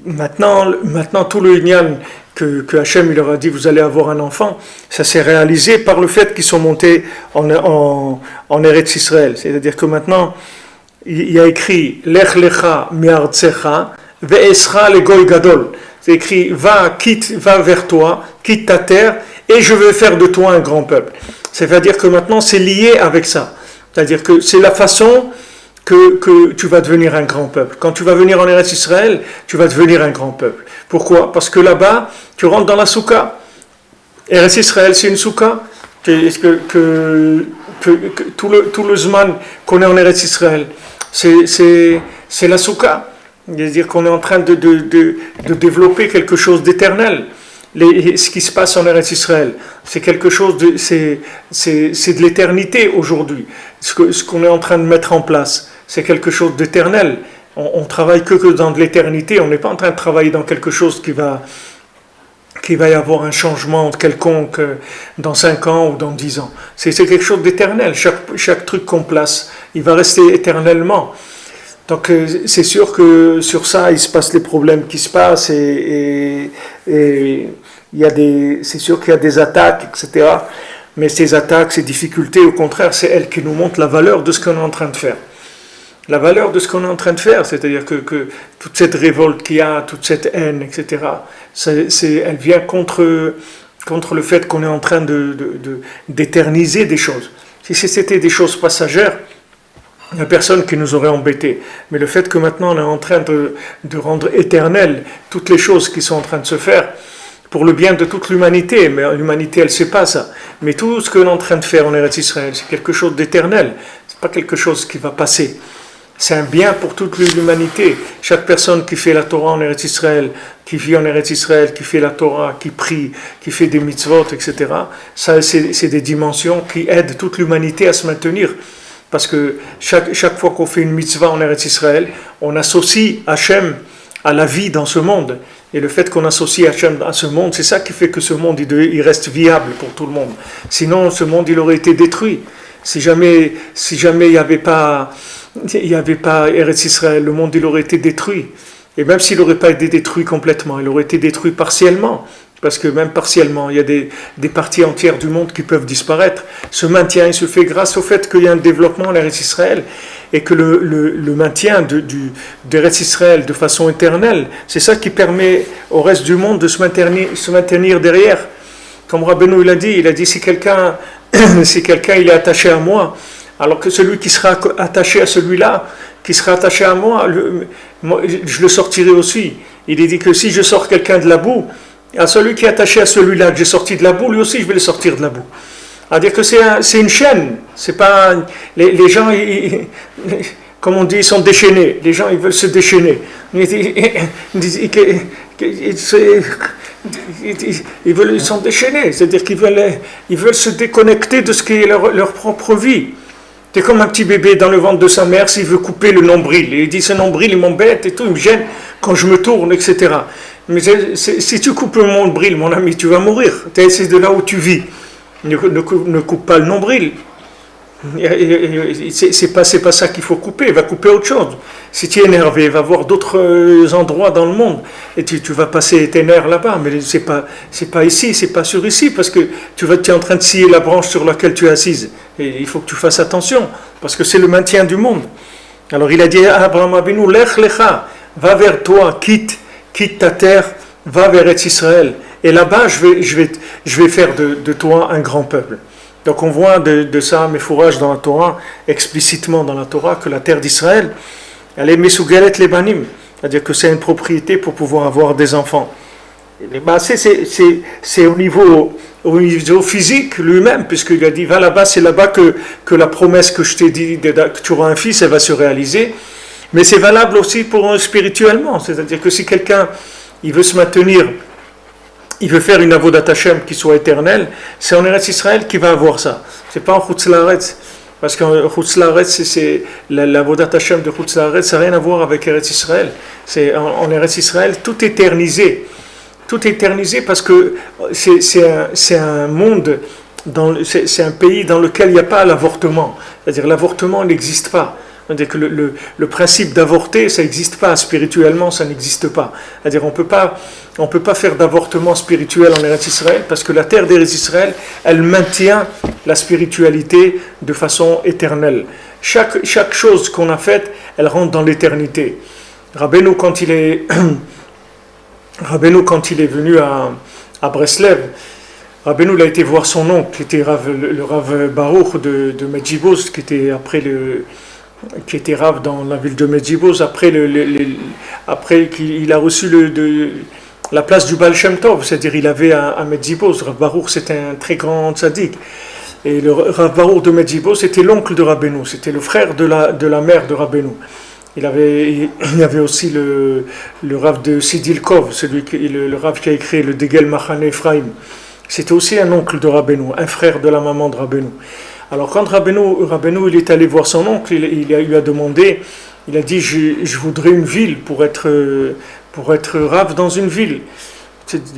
maintenant tout le Inyan que Hachem il leur a dit vous allez avoir un enfant, ça s'est réalisé par le fait qu'ils sont montés en Eretz Israël. C'est-à-dire que maintenant il y a écrit Lech lecha mi'artzecha ve'esra legoy gadol. C'est écrit va vers toi, quitte ta terre et je vais faire de toi un grand peuple. C'est-à-dire que maintenant, c'est lié avec ça. C'est-à-dire que c'est la façon que tu vas devenir un grand peuple. Quand tu vas venir en Eretz Israël, tu vas devenir un grand peuple. Pourquoi? Parce que là-bas, tu rentres dans la souka. Eretz Israël, c'est une souka. Est-ce que tout le zman qu'on est en Eretz Israël, c'est la souka. C'est-à-dire qu'on est en train de développer quelque chose d'éternel. Ce qui se passe en Eretz Israël, c'est quelque chose c'est de l'éternité aujourd'hui. Ce qu'on est en train de mettre en place, c'est quelque chose d'éternel. On travaille que dans de l'éternité. On n'est pas en train de travailler dans quelque chose qui va y avoir un changement quelconque dans 5 ans ou dans 10 ans. C'est quelque chose d'éternel. Chaque truc qu'on place, il va rester éternellement. Donc c'est sûr que sur ça, il se passe les problèmes qui se passent et c'est sûr qu'il y a des attaques, etc. Mais ces attaques, ces difficultés, au contraire, c'est elles qui nous montrent la valeur de ce qu'on est en train de faire. La valeur de ce qu'on est en train de faire, c'est-à-dire que toute cette révolte qu'il y a, toute cette haine, etc., elle vient contre le fait qu'on est en train d'éterniser des choses. Si c'était des choses passagères, il n'y a personne qui nous aurait embêtés. Mais le fait que maintenant on est en train de rendre éternelles toutes les choses qui sont en train de se faire, pour le bien de toute l'humanité, mais l'humanité elle ne sait pas ça. Mais tout ce qu'on est en train de faire en Eretz Israël, c'est quelque chose d'éternel. C'est pas quelque chose qui va passer. C'est un bien pour toute l'humanité. Chaque personne qui fait la Torah en Eretz Israël, qui vit en Eretz Israël, qui fait la Torah, qui prie, qui fait des mitzvot, etc., ça, c'est des dimensions qui aident toute l'humanité à se maintenir. Parce que chaque fois qu'on fait une mitzvah en Eretz Israël, on associe Hachem à la vie dans ce monde. Et le fait qu'on associe Hachem à ce monde, c'est ça qui fait que ce monde il reste viable pour tout le monde. Sinon, ce monde il aurait été détruit. Si jamais il n'y avait pas Eretz Israël, le monde il aurait été détruit. Et même s'il n'aurait pas été détruit complètement, il aurait été détruit partiellement. Parce que même partiellement, il y a des parties entières du monde qui peuvent disparaître. Ce maintien, il se fait grâce au fait qu'il y a un développement en Eretz Israël et que le maintien d'Eretz Israël de façon éternelle, c'est ça qui permet au reste du monde de se maintenir derrière. Comme Rabbeinu il a dit si quelqu'un il est attaché à moi, alors que celui qui sera attaché à celui-là, qui sera attaché à moi, je le sortirai aussi. Il a dit que si je sors quelqu'un de la boue, à celui qui est attaché à celui-là que j'ai sorti de la boue, lui aussi je vais le sortir de la boue. C'est-à-dire que c'est une chaîne. C'est pas les gens, comme on dit, ils sont déchaînés. Les gens ils veulent se déchaîner. Ils sont déchaînés. C'est-à-dire qu'ils veulent se déconnecter de ce qui est leur propre vie. C'est comme un petit bébé dans le ventre de sa mère s'il veut couper le nombril. Il dit ce nombril il m'embête et tout, il me gêne quand je me tourne, etc. Mais si tu coupes le nombril, mon ami, tu vas mourir. C'est de là où tu vis. Ne coupe pas le nombril. C'est pas ça qu'il faut couper, il va couper autre chose. Si tu es énervé, il va voir d'autres endroits dans le monde et tu vas passer tes nerfs là-bas, mais c'est pas ici, c'est pas sur ici, parce que tu es en train de scier la branche sur laquelle tu es assise. Et il faut que tu fasses attention, parce que c'est le maintien du monde. Alors il a dit à Abraham Avinu, Lech lecha, va vers toi, quitte ta terre, va vers Israël. Et là-bas, je vais faire de toi un grand peuple. Donc on voit de ça, mes fourrages dans la Torah, explicitement dans la Torah, que la terre d'Israël, elle est Mesugalet Lebanim, c'est-à-dire que c'est une propriété pour pouvoir avoir des enfants. C'est au niveau physique lui-même, puisqu'il a dit, va là-bas, c'est là-bas que la promesse que je t'ai dit, que tu auras un fils, elle va se réaliser. Mais c'est valable aussi pour spirituellement, c'est-à-dire que si quelqu'un il veut se maintenir, il veut faire une avodat Hashem qui soit éternelle, c'est en Eretz Israël qu'il va avoir ça. C'est pas en Chutz La'aretz, parce qu'en Chutz La'aretz, c'est l'avodat Hashem de Chutz La'aretz, ça n'a rien à voir avec Eretz Israël. C'est en Eretz Israël, tout est éternisé. Tout est éternisé parce que c'est un monde, c'est un pays dans lequel il n'y a pas l'avortement. C'est-à-dire l'avortement n'existe pas. C'est-à-dire que le principe d'avorter, ça n'existe pas, spirituellement, ça n'existe pas. C'est-à-dire on peut pas faire d'avortement spirituel en Eretz Israël, parce que la terre d'Eretz Israël, elle maintient la spiritualité de façon éternelle. Chaque chose qu'on a faite, elle rentre dans l'éternité. Rabbeinu, quand il est venu à Breslev, Rabbeinu il a été voir son oncle, qui était le Rav Baruch de Medjibuz, qui était Rav dans la ville de Medjibuz, après qu'il a reçu la place du Baal Shem Tov, c'est-à-dire il avait à Medjibuz, Rav Baruch c'était un très grand tzaddik, et le Rav Baruch de Medjibuz c'était l'oncle de Rabbeinu, c'était le frère de la mère de Rabbeinu. Il y avait aussi le Rav de Sidilkov, le Rav qui a écrit le Degel Machane Ephraim, c'était aussi un oncle de Rabbeinu, un frère de la maman de Rabbeinu. Alors quand Rabbeinu il est allé voir son oncle, il lui a demandé, il a dit je voudrais une ville pour être Rav dans une ville,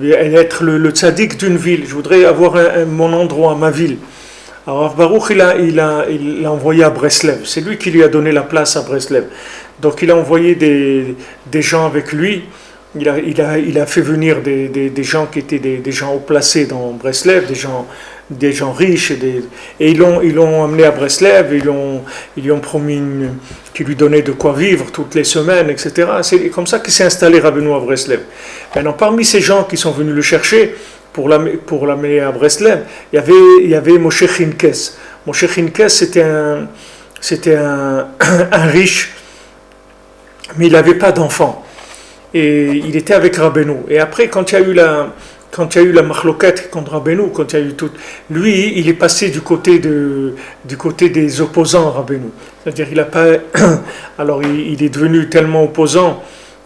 être le tzaddik d'une ville, je voudrais avoir mon endroit, ma ville. Alors Rav Baruch il l'a envoyé à Breslev, c'est lui qui lui a donné la place à Breslev. Donc il a envoyé des gens avec lui. Il a fait venir des gens qui étaient des gens haut placés dans Breslev, des gens riches, et ils l'ont amené à Breslev, ils lui ont promis qu'ils lui donnaient de quoi vivre toutes les semaines, etc. C'est comme ça qu'il s'est installé Rabbeinu à Breslev. Maintenant, parmi ces gens qui sont venus le chercher pour l'amener à Breslev, il y avait Moshe Chinkes. Moshe Chinkes, c'était un riche, mais il n'avait pas d'enfant. Et il était avec Rabbeinu. Et après, quand il y a eu la machloket contre Rabbeinu, quand il y a eu tout, lui, il est passé du côté des opposants à Rabbeinu. C'est-à-dire, alors il est devenu tellement opposant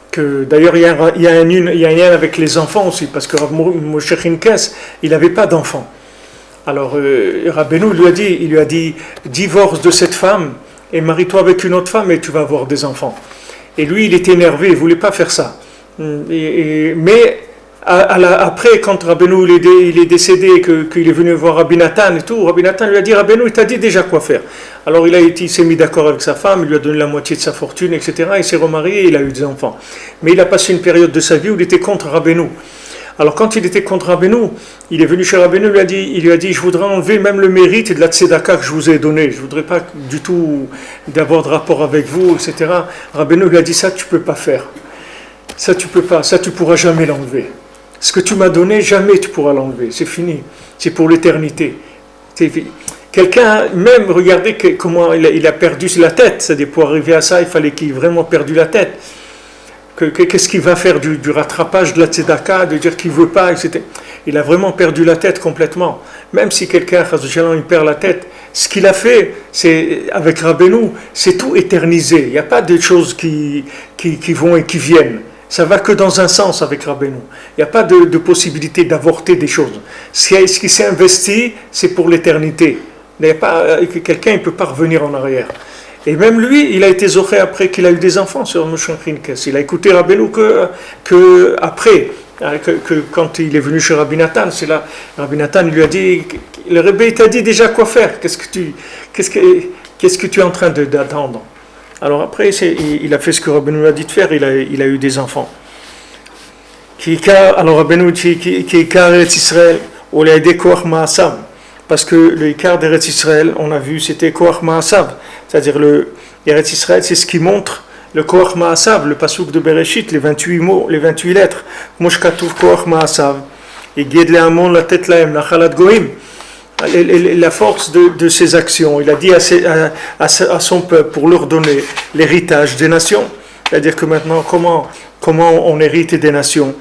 que, d'ailleurs, il y a un lien avec les enfants aussi, parce que Moshe Chinkes, il n'avait pas d'enfant. Alors, Rabbeinu il lui a dit, divorce de cette femme et marie-toi avec une autre femme et tu vas avoir des enfants. Et lui, il était énervé, il ne voulait pas faire ça. Mais après, quand Rabbeinu il est décédé et qu'il est venu voir Rabbi Nathan et tout, Rabbi Nathan lui a dit, Rabbeinu, il t'a dit déjà quoi faire. Alors il s'est mis d'accord avec sa femme, il lui a donné la moitié de sa fortune, etc. Il s'est remarié et il a eu des enfants. Mais il a passé une période de sa vie où il était contre Rabbeinu. Alors quand il était contre Rabbeinu, il est venu chez Rabbeinu, il lui a dit, je voudrais enlever même le mérite de la tzedaka que je vous ai donné. Je ne voudrais pas du tout d'avoir de rapport avec vous, etc. Rabbeinu lui a dit, ça tu ne peux pas faire. Ça tu peux pas, ça tu ne pourras jamais l'enlever. Ce que tu m'as donné, jamais tu pourras l'enlever. C'est fini. C'est pour l'éternité. Quelqu'un, même, regardez comment il a perdu la tête. C'est-à-dire, pour arriver à ça, il fallait qu'il ait vraiment perdu la tête. Qu'est-ce qu'il va faire du rattrapage de la tzedaka, de dire qu'il ne veut pas, etc. Il a vraiment perdu la tête complètement. Même si quelqu'un, il perd la tête, ce qu'il a fait, c'est, avec Rabbeinu, c'est tout éternisé. Il n'y a pas de choses qui vont et qui viennent. Ça va que dans un sens avec Rabbeinu. Il n'y a pas de possibilité d'avorter des choses. Ce qui s'est investi, c'est pour l'éternité. Quelqu'un ne peut pas revenir en arrière. Et même lui, il a été zoché après qu'il a eu des enfants sur Moshe Chinkes. Il a écouté Rabbeinu que après. que quand il est venu chez Rabbi Nathan, c'est là, Rabbi Nathan lui a dit, le Rebbe t'a dit déjà quoi faire, qu'est-ce que tu es en train d'attendre? Alors après, il a fait ce que Rabbi nous a dit de faire, il a eu des enfants. Alors Rabbi nous dit, qui Ikar Eretz Israël, on l'a aidé Koach Ma'asav, parce que le Ikar d'Eretz Israël, on a vu, c'était Koach Ma'asav, c'est-à-dire le Eretz Israël, c'est ce qui montre le Koach Ma'asav, le pasouk de Bereshit, les 28 mots, les 28 lettres. Mosh Katuv Koach Ma'asav. Et Ged Le'amon la tête laem, la Chalat Goïm. La force de ses actions. Il a dit à son peuple pour leur donner l'héritage des nations. C'est-à-dire que maintenant, comment on hérite des nations?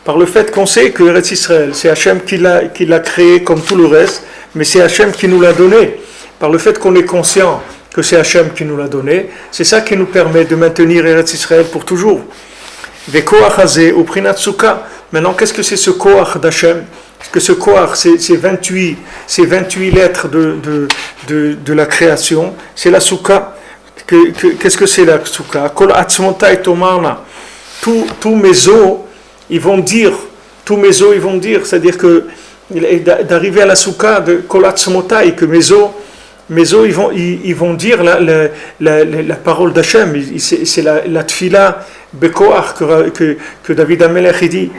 Par le fait qu'on sait que Eretz Israël, c'est Hachem qui l'a créé comme tout le reste, mais c'est Hachem qui nous l'a donné. Par le fait qu'on est conscient que c'est Hachem qui nous l'a donné, c'est ça qui nous permet de maintenir Eretz Israël pour toujours. Vekoach hazeh ou prinat sukkah. Maintenant, qu'est-ce que c'est ce koach d'Hachem? Que ce koach, c'est 28 lettres de la création, c'est la soukha. Qu'est-ce que c'est la soukha? Kol atzmontai tomarna. Tous mes os, ils vont dire, c'est-à-dire que d'arriver à la soukha de kol atzmontai, que mes os ils vont dire la parole d'Hachem. C'est la tfila bekoach que David Amelech dit.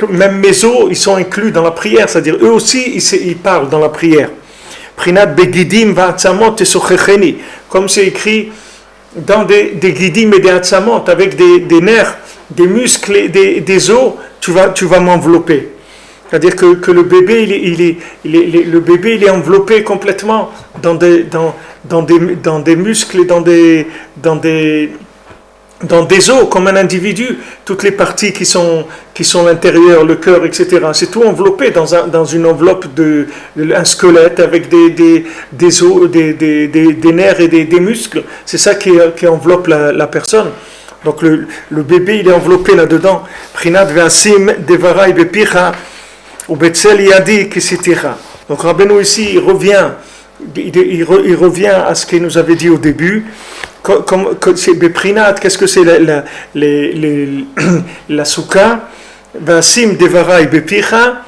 Même mes os, ils sont inclus dans la prière, c'est-à-dire eux aussi, ils parlent dans la prière. Prinat begidim va'atzamot esochecheni, comme c'est écrit dans des guidim et des atzamot, avec des nerfs, des muscles et des os, tu vas m'envelopper. C'est-à-dire que le bébé, le bébé, il est enveloppé complètement dans des muscles et dans des os, comme un individu, toutes les parties qui sont l'intérieur, le cœur, etc. C'est tout enveloppé dans une enveloppe un squelette avec des os, des nerfs et des muscles. C'est ça qui enveloppe la personne. Donc le bébé, il est enveloppé là-dedans. Prinat ve'asim devarai bepicha ou betzel yadi kisitira. Donc Rabbeinu ici, il revient à ce qu'il nous avait dit au début. C'est Beprinat, qu'est-ce que c'est la soukha? Vasim devarai bepicha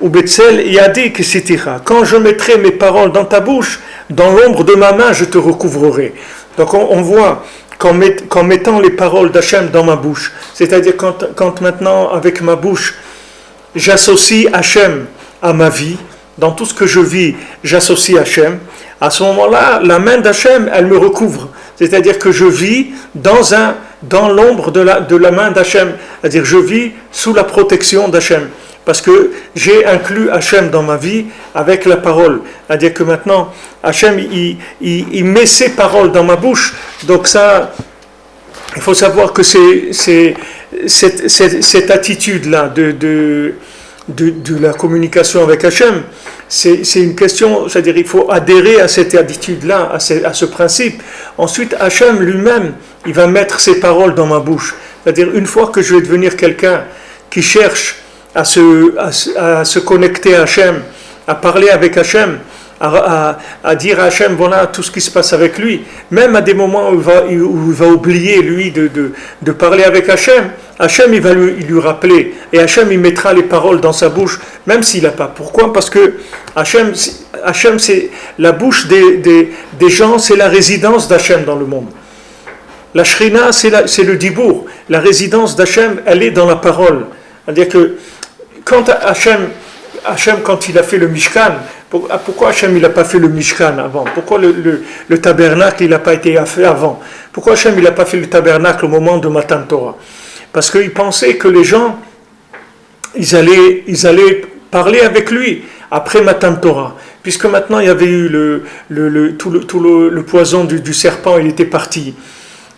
ou betzel yadi kisitira. Quand je mettrai mes paroles dans ta bouche, dans l'ombre de ma main, je te recouvrerai. Donc on voit qu'en mettant les paroles d'Hachem dans ma bouche, c'est-à-dire quand maintenant avec ma bouche, j'associe Hachem à ma vie, dans tout ce que je vis, j'associe Hachem, à ce moment-là, la main d'Hachem, elle me recouvre. C'est-à-dire que je vis dans l'ombre de la main d'Hachem. C'est-à-dire que je vis sous la protection d'Hachem. Parce que j'ai inclus Hachem dans ma vie avec la parole. C'est-à-dire que maintenant, Hachem, il met ses paroles dans ma bouche. Donc ça, il faut savoir que c'est cette attitude-là de la communication avec Hachem, c'est une question, c'est-à-dire il faut adhérer à cette attitude-là, à ce principe. Ensuite, Hachem lui-même, il va mettre ses paroles dans ma bouche. C'est-à-dire une fois que je vais devenir quelqu'un qui cherche à se connecter à Hachem, à parler avec Hachem, à dire à Hachem, voilà tout ce qui se passe avec lui, même à des moments où il va oublier lui de parler avec Hachem, Hachem il va lui rappeler, et Hachem il mettra les paroles dans sa bouche, même s'il n'a pas. Pourquoi? Parce que Hachem c'est la bouche des gens, c'est la résidence d'Hachem dans le monde. La Shrina c'est le Dibour, la résidence d'Hachem elle est dans la parole. C'est-à-dire que quand Hachem quand il a fait le Mishkan, pourquoi Hachem il n'a pas fait le Mishkan avant? Pourquoi le tabernacle il n'a pas été fait avant? Pourquoi Hachem il n'a pas fait le tabernacle au moment de Matan Torah? Parce qu'il pensait que les gens ils allaient parler avec lui après Matan Torah, puisque maintenant il y avait eu le poison du serpent, il était parti.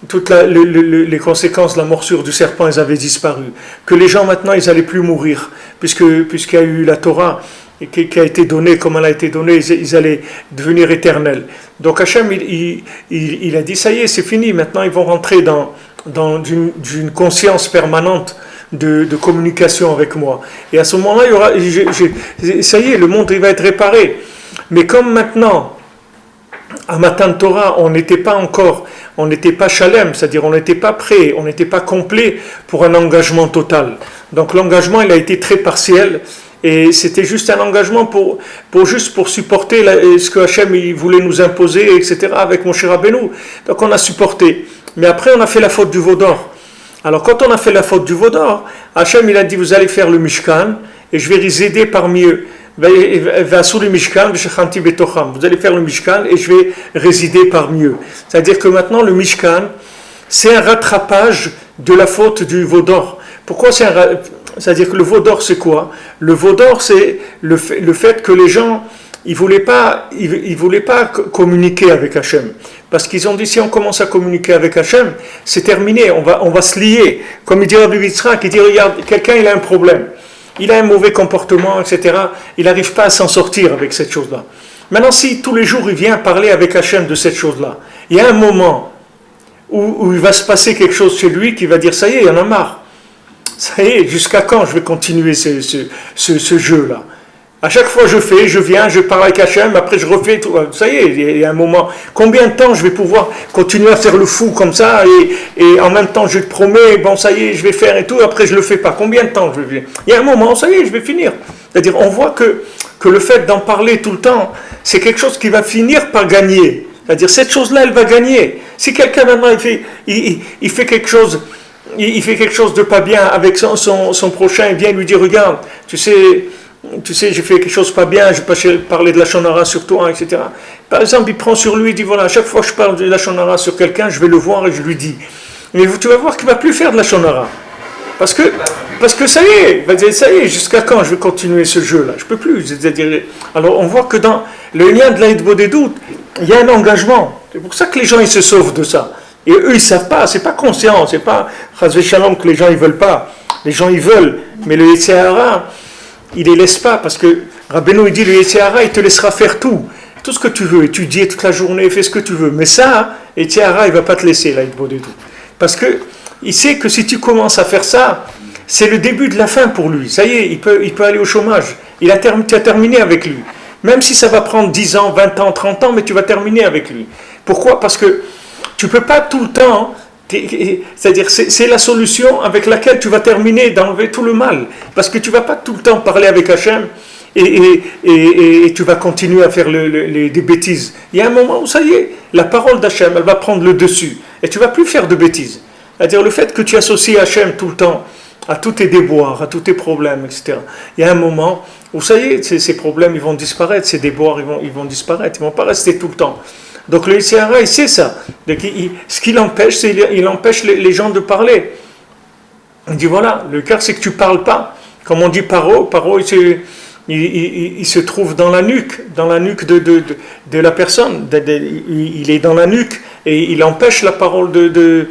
Toutes les conséquences de la morsure du serpent, elles avaient disparu. Que les gens maintenant, ils n'allaient plus mourir, puisqu'il y a eu la Torah qui a été donnée, comme elle a été donnée, ils allaient devenir éternels. Donc Hachem, il a dit, ça y est, c'est fini, maintenant ils vont rentrer dans une conscience permanente de communication avec moi. Et à ce moment-là, ça y est, le monde il va être réparé. Mais comme maintenant, à Matan Torah, on n'était pas shalem, c'est-à-dire on n'était pas prêt, on n'était pas complet pour un engagement total. Donc l'engagement, il a été très partiel, et c'était juste un engagement pour supporter ce que Hachem il voulait nous imposer, etc., avec Moshe Rabbeinu. Donc on a supporté. Mais après, on a fait la faute du veau d'or. Alors quand on a fait la faute du veau d'or, Hachem il a dit, vous allez faire le Mishkan, et je vais résider parmi eux. Vous allez faire le Mishkan et je vais résider parmi eux. C'est-à-dire que maintenant le Mishkan, c'est un rattrapage de la faute du veau d'or. Pourquoi c'est-à-dire que le veau d'or c'est quoi? Le veau d'or c'est le fait que les gens ils voulaient pas communiquer avec Hachem. Parce qu'ils ont dit si on commence à communiquer avec Hachem, c'est terminé, on va se lier. Comme il dit Rabbi Yitzhak, il dit regarde, quelqu'un il a un problème. Il a un mauvais comportement, etc. Il n'arrive pas à s'en sortir avec cette chose-là. Maintenant, si tous les jours il vient parler avec Hachem de cette chose-là, il y a un moment où il va se passer quelque chose chez lui qui va dire ça y est, il y en a marre. Ça y est, jusqu'à quand je vais continuer ce jeu-là? À chaque fois je viens, je parle avec Hachem, après je refais tout. Ça y est, il y a un moment. Combien de temps je vais pouvoir continuer à faire le fou comme ça et en même temps je te promets, bon ça y est, je vais faire et tout, après je le fais pas. Combien de temps je vais faire? Il y a un moment, ça y est, je vais finir. C'est-à-dire, on voit que le fait d'en parler tout le temps, c'est quelque chose qui va finir par gagner. C'est-à-dire, cette chose-là, elle va gagner. Si quelqu'un maintenant il fait quelque chose, il fait quelque chose de pas bien avec son prochain, il vient lui dire, regarde, tu sais, j'ai fait quelque chose pas bien, je vais parler de la shonara sur toi, etc. Par exemple, il prend sur lui, il dit, voilà, à chaque fois que je parle de la shonara sur quelqu'un, je vais le voir et je lui dis. Mais tu vas voir qu'il ne va plus faire de la shonara. Parce que ça y est, il va dire, ça y est, jusqu'à quand je vais continuer ce jeu-là? Je ne peux plus. C'est-à-dire, alors on voit que dans le lien de l'Aïd Bodedut, il y a un engagement. C'est pour ça que les gens ils se sauvent de ça. Et eux, ils ne savent pas, c'est pas conscient, c'est pas Chazvé Shalom que les gens ils veulent pas. Les gens ils veulent, mais le Yetzer Hara, il les laisse pas, parce que Rabbeinu il dit le Yetzer Hara, il te laissera faire tout ce que tu veux, étudier toute la journée, fais ce que tu veux. Mais ça, le Yetzer Hara, il va pas te laisser l'Aïd Bodedut. Parce que il sait que si tu commences à faire ça, c'est le début de la fin pour lui. Ça y est, il peut aller au chômage. Tu as terminé avec lui. Même si ça va prendre 10 ans, 20 ans, 30 ans, mais tu vas terminer avec lui. Pourquoi? Parce que tu ne peux pas tout le temps, c'est-à-dire c'est la solution avec laquelle tu vas terminer d'enlever tout le mal. Parce que tu ne vas pas tout le temps parler avec Hachem et tu vas continuer à faire des bêtises. Il y a un moment où ça y est, la parole d'Hachem, elle va prendre le dessus. Et tu ne vas plus faire de bêtises. C'est-à-dire le fait que tu associes Hachem tout le temps à tous tes déboires, à tous tes problèmes, etc. Il y a un moment où ça y est, ces problèmes ils vont disparaître, ces déboires ils vont disparaître, ils ne vont pas rester tout le temps. Donc le Yetzer Hara, il sait ça. Donc, ce qui l'empêche, c'est qu'il empêche les gens de parler. Il dit voilà, le cœur c'est que tu ne parles pas. Comme on dit Paro il se trouve dans la nuque de la personne. Il est dans la nuque et il empêche la parole de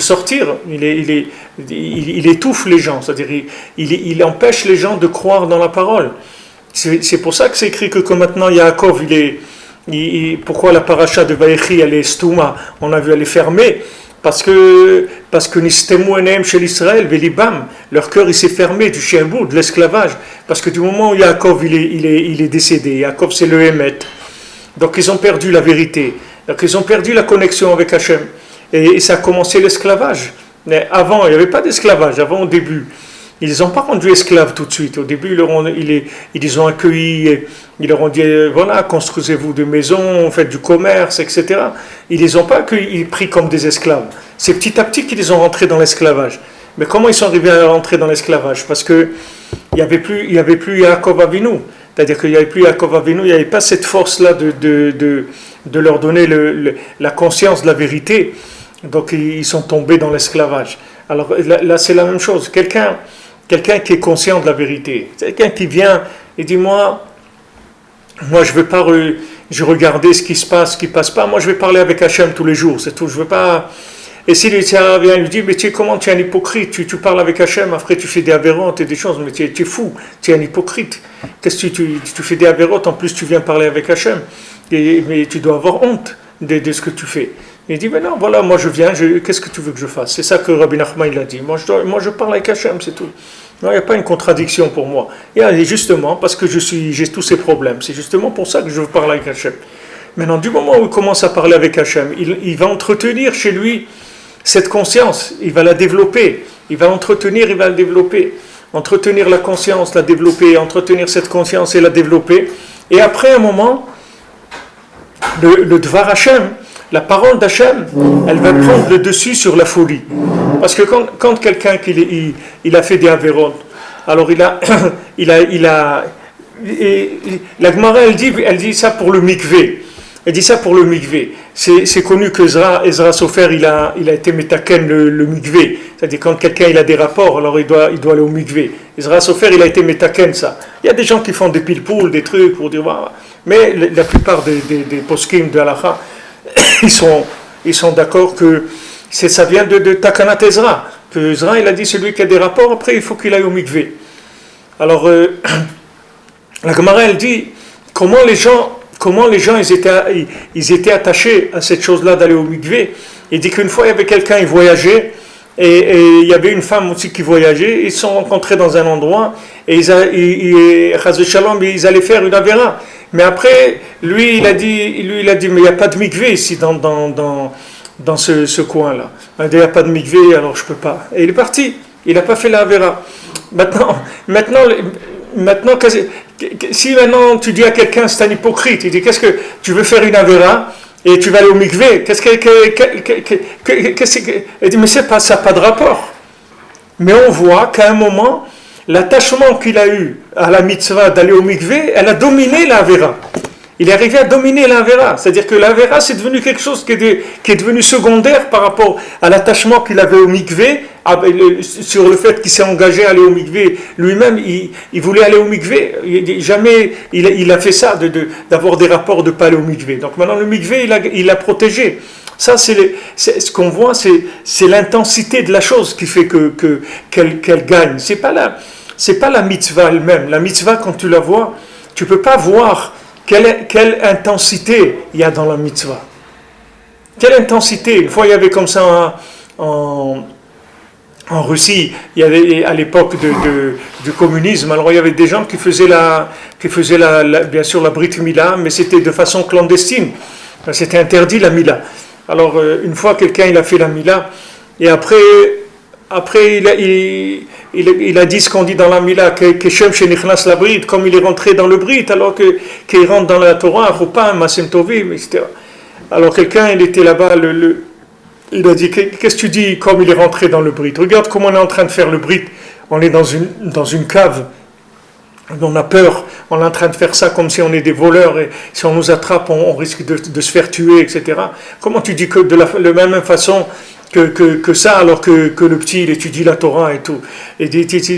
sortir. Il étouffe les gens, c'est-à-dire il empêche les gens de croire dans la parole. C'est pour ça que c'est écrit que maintenant Yaakov, pourquoi la paracha de Vayechi elle est stouma, on a vu elle est fermée, parce que Nistemu enem chez l'Israël, Velibam, leur cœur il s'est fermé du shi'boud, de l'esclavage, parce que du moment où Yaakov il est décédé, Yaakov c'est le Hémet, donc ils ont perdu la vérité, donc ils ont perdu la connexion avec Hachem, et ça a commencé l'esclavage. Mais avant, il n'y avait pas d'esclavage, avant au début. Ils ne les ont pas rendus esclaves tout de suite. Au début, ils les ont accueillis, ils leur ont dit, voilà, construisez-vous des maisons, faites du commerce, etc. Ils ne les ont pas accueillis, pris comme des esclaves. C'est petit à petit qu'ils les ont rentrés dans l'esclavage. Mais comment ils sont arrivés à rentrer dans l'esclavage? Parce qu'il n'y avait plus Yaakov Avinu. C'est-à-dire qu'il n'y avait plus Yaakov Avinu, il n'y avait pas cette force-là de leur donner la conscience de la vérité. Donc ils sont tombés dans l'esclavage. Alors là c'est la même chose. Quelqu'un qui est conscient de la vérité. C'est quelqu'un qui vient et dit moi je veux pas je regarder ce qui se passe, ce qui passe pas. Moi je vais parler avec Hachem tous les jours. C'est tout. Je veux pas. Et si le Yetzer vient lui dit mais comment tu es un hypocrite, tu parles avec Hachem, après tu fais des avérotes et des choses, mais tu es fou, tu es un hypocrite. Qu'est-ce que tu fais des avérotes, en plus tu viens parler avec Hachem. Mais tu dois avoir honte de ce que tu fais. Il dit, mais non, voilà, moi je viens, qu'est-ce que tu veux que je fasse? C'est ça que Rabbi Nachman il a dit. Moi je parle avec Hachem, c'est tout. Non, il n'y a pas une contradiction pour moi. Et justement, parce que j'ai tous ces problèmes, c'est justement pour ça que je parle avec Hachem. Maintenant, du moment où il commence à parler avec Hachem, il va entretenir chez lui cette conscience, il va la développer, il va entretenir, il va la développer. Entretenir la conscience, la développer, entretenir cette conscience et la développer. Et après un moment, le Dvar Hachem, la parole d'Hachem, elle va prendre le dessus sur la folie. Parce que quand quelqu'un il a fait des avérotes, alors la Gemara elle dit ça pour le mikvé. Elle dit ça pour le mikvé. C'est connu que Ezra Sofer il a été métaken le mikvé. C'est-à-dire quand quelqu'un il a des rapports, alors il doit aller au mikvé. Ezra Sofer il a été métaken ça. Il y a des gens qui font des pile-poules, des trucs pour dire voilà. Mais la plupart des poskim de Halacha, ils sont d'accord que ça vient de Takanat Ezra. Que Ezra il a dit celui qui a des rapports, après il faut qu'il aille au mikvé. Alors la Gemara elle dit comment les gens ils étaient attachés à cette chose-là d'aller au mikvé. Il dit qu'une fois il y avait quelqu'un il voyageait et il y avait une femme aussi qui voyageait. Ils se sont rencontrés dans un endroit et ils allaient faire une avéra. Mais après lui il a dit mais il n'y a pas de mikvé ici dans ce coin-là. Il n'y a pas de mikvé alors je peux pas. Et il est parti. Il n'a pas fait la avéra. Maintenant, si maintenant tu dis à quelqu'un c'est un hypocrite, il dit qu'est-ce que tu veux faire une avéra et tu vas aller au mikvé, il dit mais ça n'a pas de rapport. Mais on voit qu'à un moment l'attachement qu'il a eu à la mitzvah d'aller au mikvé, elle a dominé la avéra. Il est arrivé à dominer l'Avera, c'est-à-dire que l'Avera c'est devenu quelque chose qui est devenu secondaire par rapport à l'attachement qu'il avait au mikvé, sur le fait qu'il s'est engagé à aller au mikvé. Lui-même, il voulait aller au mikvé, jamais il a fait ça, d'avoir des rapports de ne pas aller au mikvé. Donc maintenant le mikvé, il l'a protégé. Ça, ce qu'on voit, c'est l'intensité de la chose qui fait qu'elle gagne. C'est pas la mitzvah elle-même. La mitzvah, quand tu la vois, tu ne peux pas voir quelle intensité il y a dans la mitzvah. Quelle intensité. Une fois, il y avait comme ça en Russie, il y avait à l'époque du communisme, alors il y avait des gens qui faisaient bien sûr la Brit Mila, mais c'était de façon clandestine. C'était interdit la Mila. Alors une fois, quelqu'un il a fait la Mila, et après il a dit ce qu'on dit dans la Mila, que Shem Shenichnas la Brit, comme il est rentré dans le Brit, alors qu'il rentre dans la Torah, Chopin, Masem Tovim, etc. Alors quelqu'un, il était là-bas, il a dit, qu'est-ce que tu dis comme il est rentré dans le Brit? Regarde comment on est en train de faire le Brit. On est dans une cave, on a peur, on est en train de faire ça comme si on est des voleurs, et si on nous attrape, on risque de se faire tuer, etc. Comment tu dis que de la même façon que ça, alors que le petit il étudie la Torah et tout. Et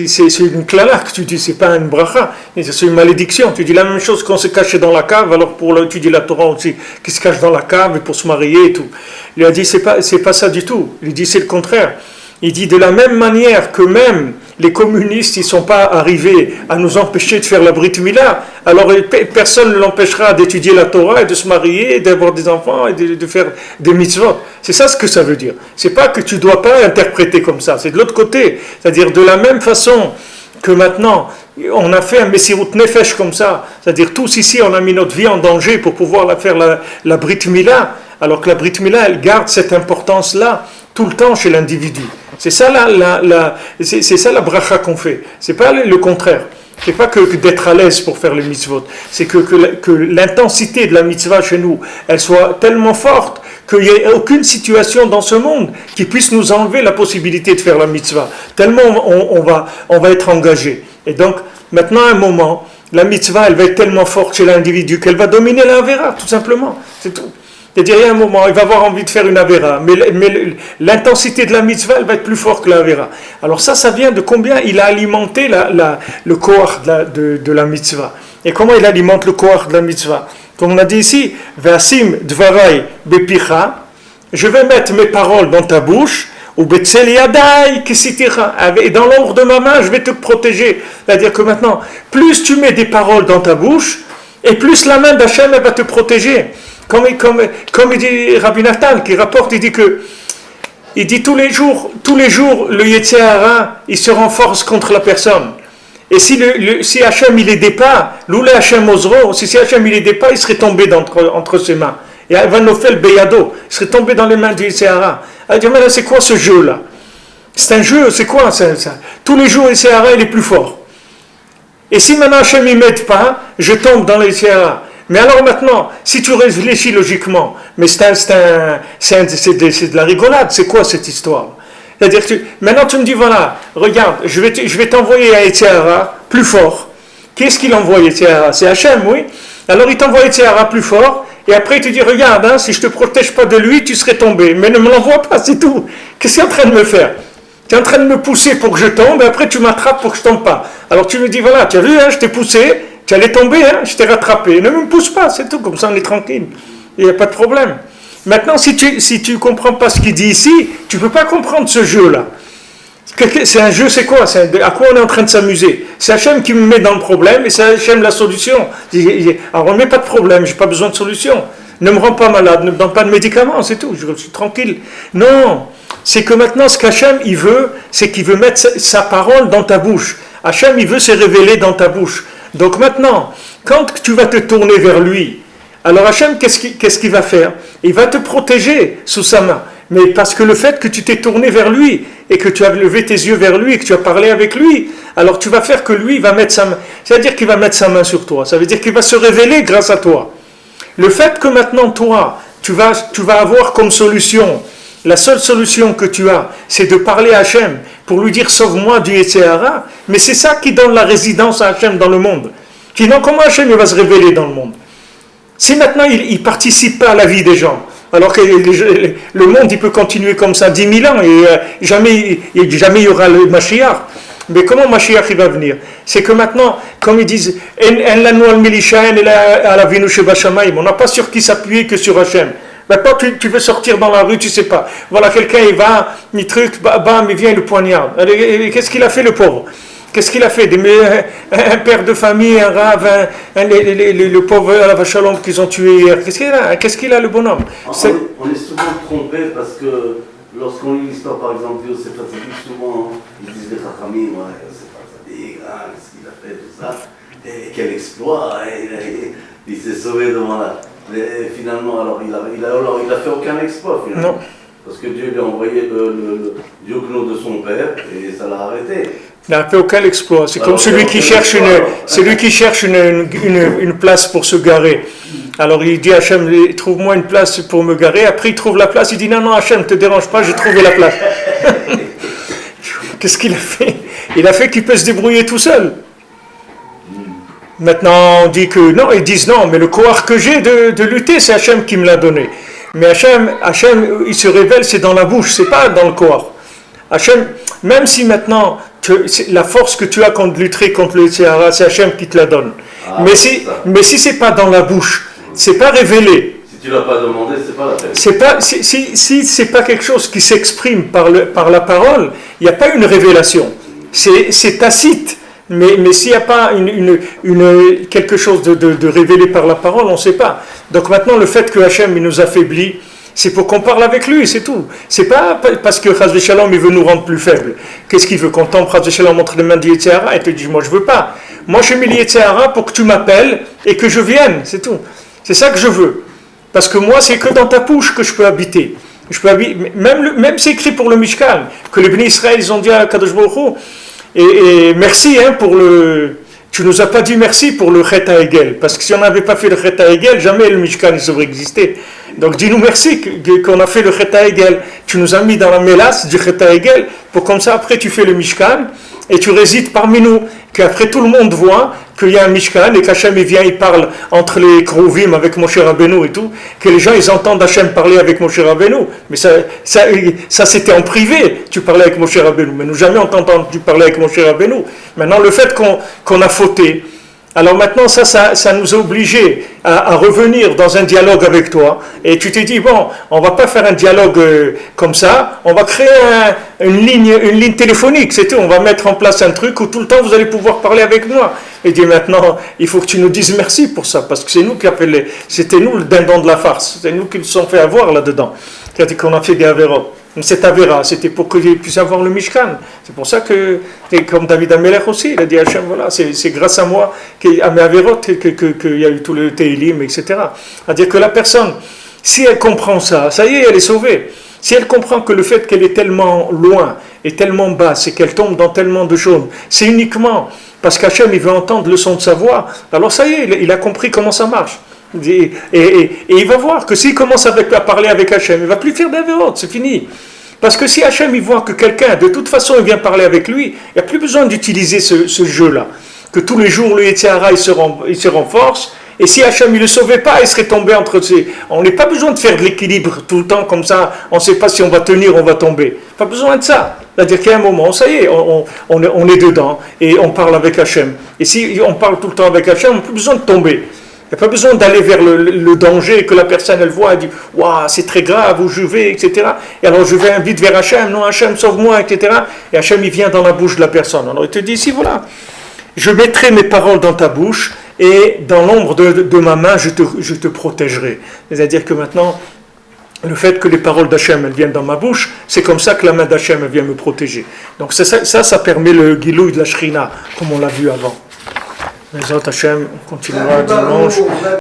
c'est une klala que tu dis, c'est pas une bracha, c'est une malédiction. Tu dis la même chose qu'on se cachait dans la cave, alors pour étudier la Torah aussi, qui se cache dans la cave et pour se marier et tout. Il a dit c'est pas ça du tout. Il dit c'est le contraire. Il dit de la même manière que même les communistes, ils ne sont pas arrivés à nous empêcher de faire la Brit Mila, alors personne ne l'empêchera d'étudier la Torah et de se marier, d'avoir des enfants et de faire des mitzvot. C'est ça ce que ça veut dire. C'est pas que tu ne dois pas interpréter comme ça, c'est de l'autre côté. C'est-à-dire de la même façon que maintenant, on a fait un Messirut Nefesh comme ça, c'est-à-dire tous ici, on a mis notre vie en danger pour pouvoir faire la Brit Mila, alors que la Brit Mila, elle garde cette importance-là tout le temps chez l'individu. C'est ça c'est ça la bracha qu'on fait. C'est pas le contraire. C'est pas que d'être à l'aise pour faire les mitzvot. C'est que l'intensité de la mitzvah chez nous, elle soit tellement forte qu'il n'y ait aucune situation dans ce monde qui puisse nous enlever la possibilité de faire la mitzvah. Tellement on va être engagé. Et donc, maintenant, à un moment, la mitzvah, elle va être tellement forte chez l'individu qu'elle va dominer la avera, tout simplement. C'est tout. C'est-à-dire, il y a un moment, il va avoir envie de faire une avéra, mais l'intensité de la mitzvah, elle va être plus forte que la avéra. Alors ça vient de combien il a alimenté le koach de la mitzvah. Et comment il alimente le koach de la mitzvah? Comme on a dit ici, Ve'asim dvarai bepicha, je vais mettre mes paroles dans ta bouche, ou betzeli yadai kisitira, et dans l'ombre de ma main, je vais te protéger. C'est-à-dire que maintenant, plus tu mets des paroles dans ta bouche, et plus la main d'Hachem, elle va te protéger. Comme il dit Rabbi Nathan, qui rapporte, il dit tous les jours, le Yetzer Hara, il se renforce contre la personne. Et si Hachem il aidait pas, l'oulé Hachem Ozro, si Hachem il aidait pas, il serait tombé entre ses mains. Et Vanofel Beyado, il serait tombé dans les mains du Yitzhara. Elle dit, mais là, c'est quoi ce jeu-là? C'est un jeu, c'est quoi ça? Tous les jours, Yitzhara, il est plus fort. Et si maintenant Hachem ne m'aide pas, je tombe dans les Yitzhara. Mais alors maintenant, si tu réfléchis logiquement, mais c'est de la rigolade, c'est quoi cette histoire? C'est-à-dire que maintenant tu me dis, voilà, regarde, je vais t'envoyer à Yitzhara plus fort. Qui est-ce qui l'envoie Yitzhara? C'est Hachem, oui. Alors il t'envoie Yitzhara plus fort, et après il te dit, regarde, hein, si je ne te protège pas de lui, tu serais tombé. Mais ne me l'envoie pas, c'est tout. Qu'est-ce que tu es en train de me faire? Tu es en train de me pousser pour que je tombe, et après tu m'attrapes pour que je ne tombe pas. Alors tu me dis, voilà, tu as vu, hein, je t'ai poussé, tu allais tomber, hein, je t'ai rattrapé. Ne me pousse pas, c'est tout, comme ça on est tranquille. Il n'y a pas de problème. Maintenant, si tu ne comprends pas ce qu'il dit ici, tu ne peux pas comprendre ce jeu-là. C'est un jeu, c'est quoi? À quoi on est en train de s'amuser? C'est Hachem qui me met dans le problème et c'est Hachem la solution. Alors on ne met pas de problème, je n'ai pas besoin de solution. Ne me rends pas malade, ne me donne pas de médicaments, c'est tout, je suis tranquille. Non, c'est que maintenant ce qu'Hachem il veut, c'est qu'il veut mettre sa parole dans ta bouche. Hachem il veut se révéler dans ta bouche. Donc maintenant, quand tu vas te tourner vers lui, alors Hachem, qu'est-ce qu'il va faire? Il va te protéger sous sa main. Mais parce que le fait que tu t'es tourné vers lui et que tu as levé tes yeux vers lui et que tu as parlé avec lui, alors tu vas faire que lui va mettre sa main. C'est-à-dire qu'il va mettre sa main sur toi. Ça veut dire qu'il va se révéler grâce à toi. Le fait que maintenant toi, tu vas avoir comme solution, la seule solution que tu as, c'est de parler à Hachem pour lui dire sauve-moi du Yetzirah, mais c'est ça qui donne la résidence à Hachem dans le monde. Sinon, comment Hachem il va se révéler dans le monde? Si maintenant il ne participe pas à la vie des gens, alors que le monde il peut continuer comme ça 10 000 ans et jamais il y aura le Mashiach. Mais comment Mashiach il va venir? C'est que maintenant, comme ils disent, on n'a pas sur qui s'appuyer que sur Hachem. Maintenant tu veux sortir dans la rue, tu ne sais pas. Voilà, quelqu'un il va, il truc, bam, il vient, il le poignarde. Qu'est-ce qu'il a fait le pauvre? Qu'est-ce qu'il a fait? Un père de famille, un rave, le pauvre Alav Shalom qu'ils ont tué hier. Qu'est-ce qu'il a le bonhomme? On est souvent trompé parce que lorsqu'on lit l'histoire par exemple de Yosef Hatzadik, souvent ils disent les Chachamim, ouais, Yosef Hatzadik, qu'est-ce qu'il a fait, tout ça, et quel exploit, il s'est sauvé devant là. Et finalement, alors il a fait aucun exploit finalement. Non. Parce que Dieu lui a envoyé le diogno de son père et ça l'a arrêté. Il n'a fait aucun exploit. C'est comme celui qui cherche une place pour se garer. Alors il dit à Hachem, trouve-moi une place pour me garer. Après il trouve la place, il dit non, Hachem, ne te dérange pas, j'ai trouvé la place. Qu'est-ce qu'il a fait? Il a fait qu'il peut se débrouiller tout seul. Maintenant on dit que non, ils disent non, mais le courage que j'ai de lutter, c'est Hachem qui me l'a donné. Mais Hachem, il se révèle, c'est dans la bouche, c'est pas dans le corps. Hachem, même si maintenant, la force que tu as contre lutter contre le Yitzhara, c'est Hachem qui te la donne. Mais si c'est pas dans la bouche, c'est pas révélé. Si tu l'as pas demandé, c'est pas la peine. Si c'est pas quelque chose qui s'exprime par la parole, il n'y a pas une révélation. C'est tacite. Mais s'il n'y a pas quelque chose de révélé par la parole, on ne sait pas. Donc maintenant, le fait que Hachem il nous affaiblit, c'est pour qu'on parle avec lui, c'est tout. C'est pas parce que Chas Shalom il veut nous rendre plus faibles. Qu'est-ce qu'il veut? Qu'on tombe Chas Shalom entre les mains du Yetzirah et te dit, moi je veux pas. Moi je suis mis le Yetzirah pour que tu m'appelles et que je vienne, c'est tout. C'est ça que je veux. Parce que moi, c'est que dans ta bouche que je peux habiter. Même c'est écrit pour le Mishkan, que les Bnei Israël ils ont dit à Kadosh Baruch Hu, et merci pour le... Tu nous as pas dit merci pour le Chet HaEgel, parce que si on n'avait pas fait le Chet HaEgel, jamais le Mishkan il aurait existé. Donc dis-nous merci qu'on a fait le Chet HaEgel. Tu nous as mis dans la mélasse du Chet HaEgel, pour comme ça après tu fais le Mishkan, et tu résides parmi nous, qu'après tout le monde voit qu'il y a un Mishkan, et qu'Hachem il vient, il parle entre les Krovim avec Moshe Rabbeinu et tout, que les gens ils entendent Hachem parler avec Moshe Rabbeinu, mais ça c'était en privé, tu parlais avec Moshe Rabbeinu, mais nous jamais entendu parler avec Moshe Rabbeinu. Maintenant le fait qu'on a fauté, alors maintenant ça nous a obligés à revenir dans un dialogue avec toi, et tu t'es dit bon, on va pas faire un dialogue comme ça, on va créer une ligne téléphonique, c'est tout, on va mettre en place un truc où tout le temps vous allez pouvoir parler avec moi. Et dit maintenant, il faut que tu nous dises merci pour ça, parce que c'est nous qui c'était nous le dindon de la farce, c'est nous qui nous sommes fait avoir là-dedans, c'est-à-dire qu'on a fait des avérotes. Cette Avera, c'était pour qu'il puisse avoir le Mishkan. C'est pour ça que, comme David Amelech aussi, il a dit à Hachem, voilà, c'est grâce à moi, à mes Averot, qu'il y a eu tout le Teilim, etc. C'est-à-dire que la personne, si elle comprend ça, ça y est, elle est sauvée. Si elle comprend que le fait qu'elle est tellement loin et tellement basse et qu'elle tombe dans tellement de choses, c'est uniquement parce qu'Hachem il veut entendre le son de sa voix, alors ça y est, il a compris comment ça marche. Et il va voir que s'il commence à parler avec Hachem, il ne va plus faire d'avérotes, c'est fini. Parce que si Hachem il voit que quelqu'un, de toute façon, il vient parler avec lui, il n'y a plus besoin d'utiliser ce jeu-là. Que tous les jours, le Yetzirah, il se renforce. Et si Hachem ne le sauvait pas, il serait tombé entre ces... On n'a pas besoin de faire de l'équilibre tout le temps comme ça, on ne sait pas si on va tenir, on va tomber. Pas besoin de ça. C'est-à-dire qu'il y a un moment, ça y est, on est dedans et on parle avec Hachem. Et si on parle tout le temps avec Hachem, on n'a plus besoin de tomber. Il n'y a pas besoin d'aller vers le danger que la personne elle voit, elle dit waouh, c'est très grave, où je vais, etc. Et alors je vais vite vers Hachem, non Hachem, sauve-moi, etc. Et Hachem il vient dans la bouche de la personne. Alors il te dit ici, voilà, je mettrai mes paroles dans ta bouche et dans l'ombre de ma main, je te protégerai. C'est-à-dire que maintenant, le fait que les paroles d'Hachem elles viennent dans ma bouche, c'est comme ça que la main d'Hachem elle vient me protéger. Donc ça permet le gilouï de la Shrina, comme on l'a vu avant. Les autres Hachem, on continuera dimanche.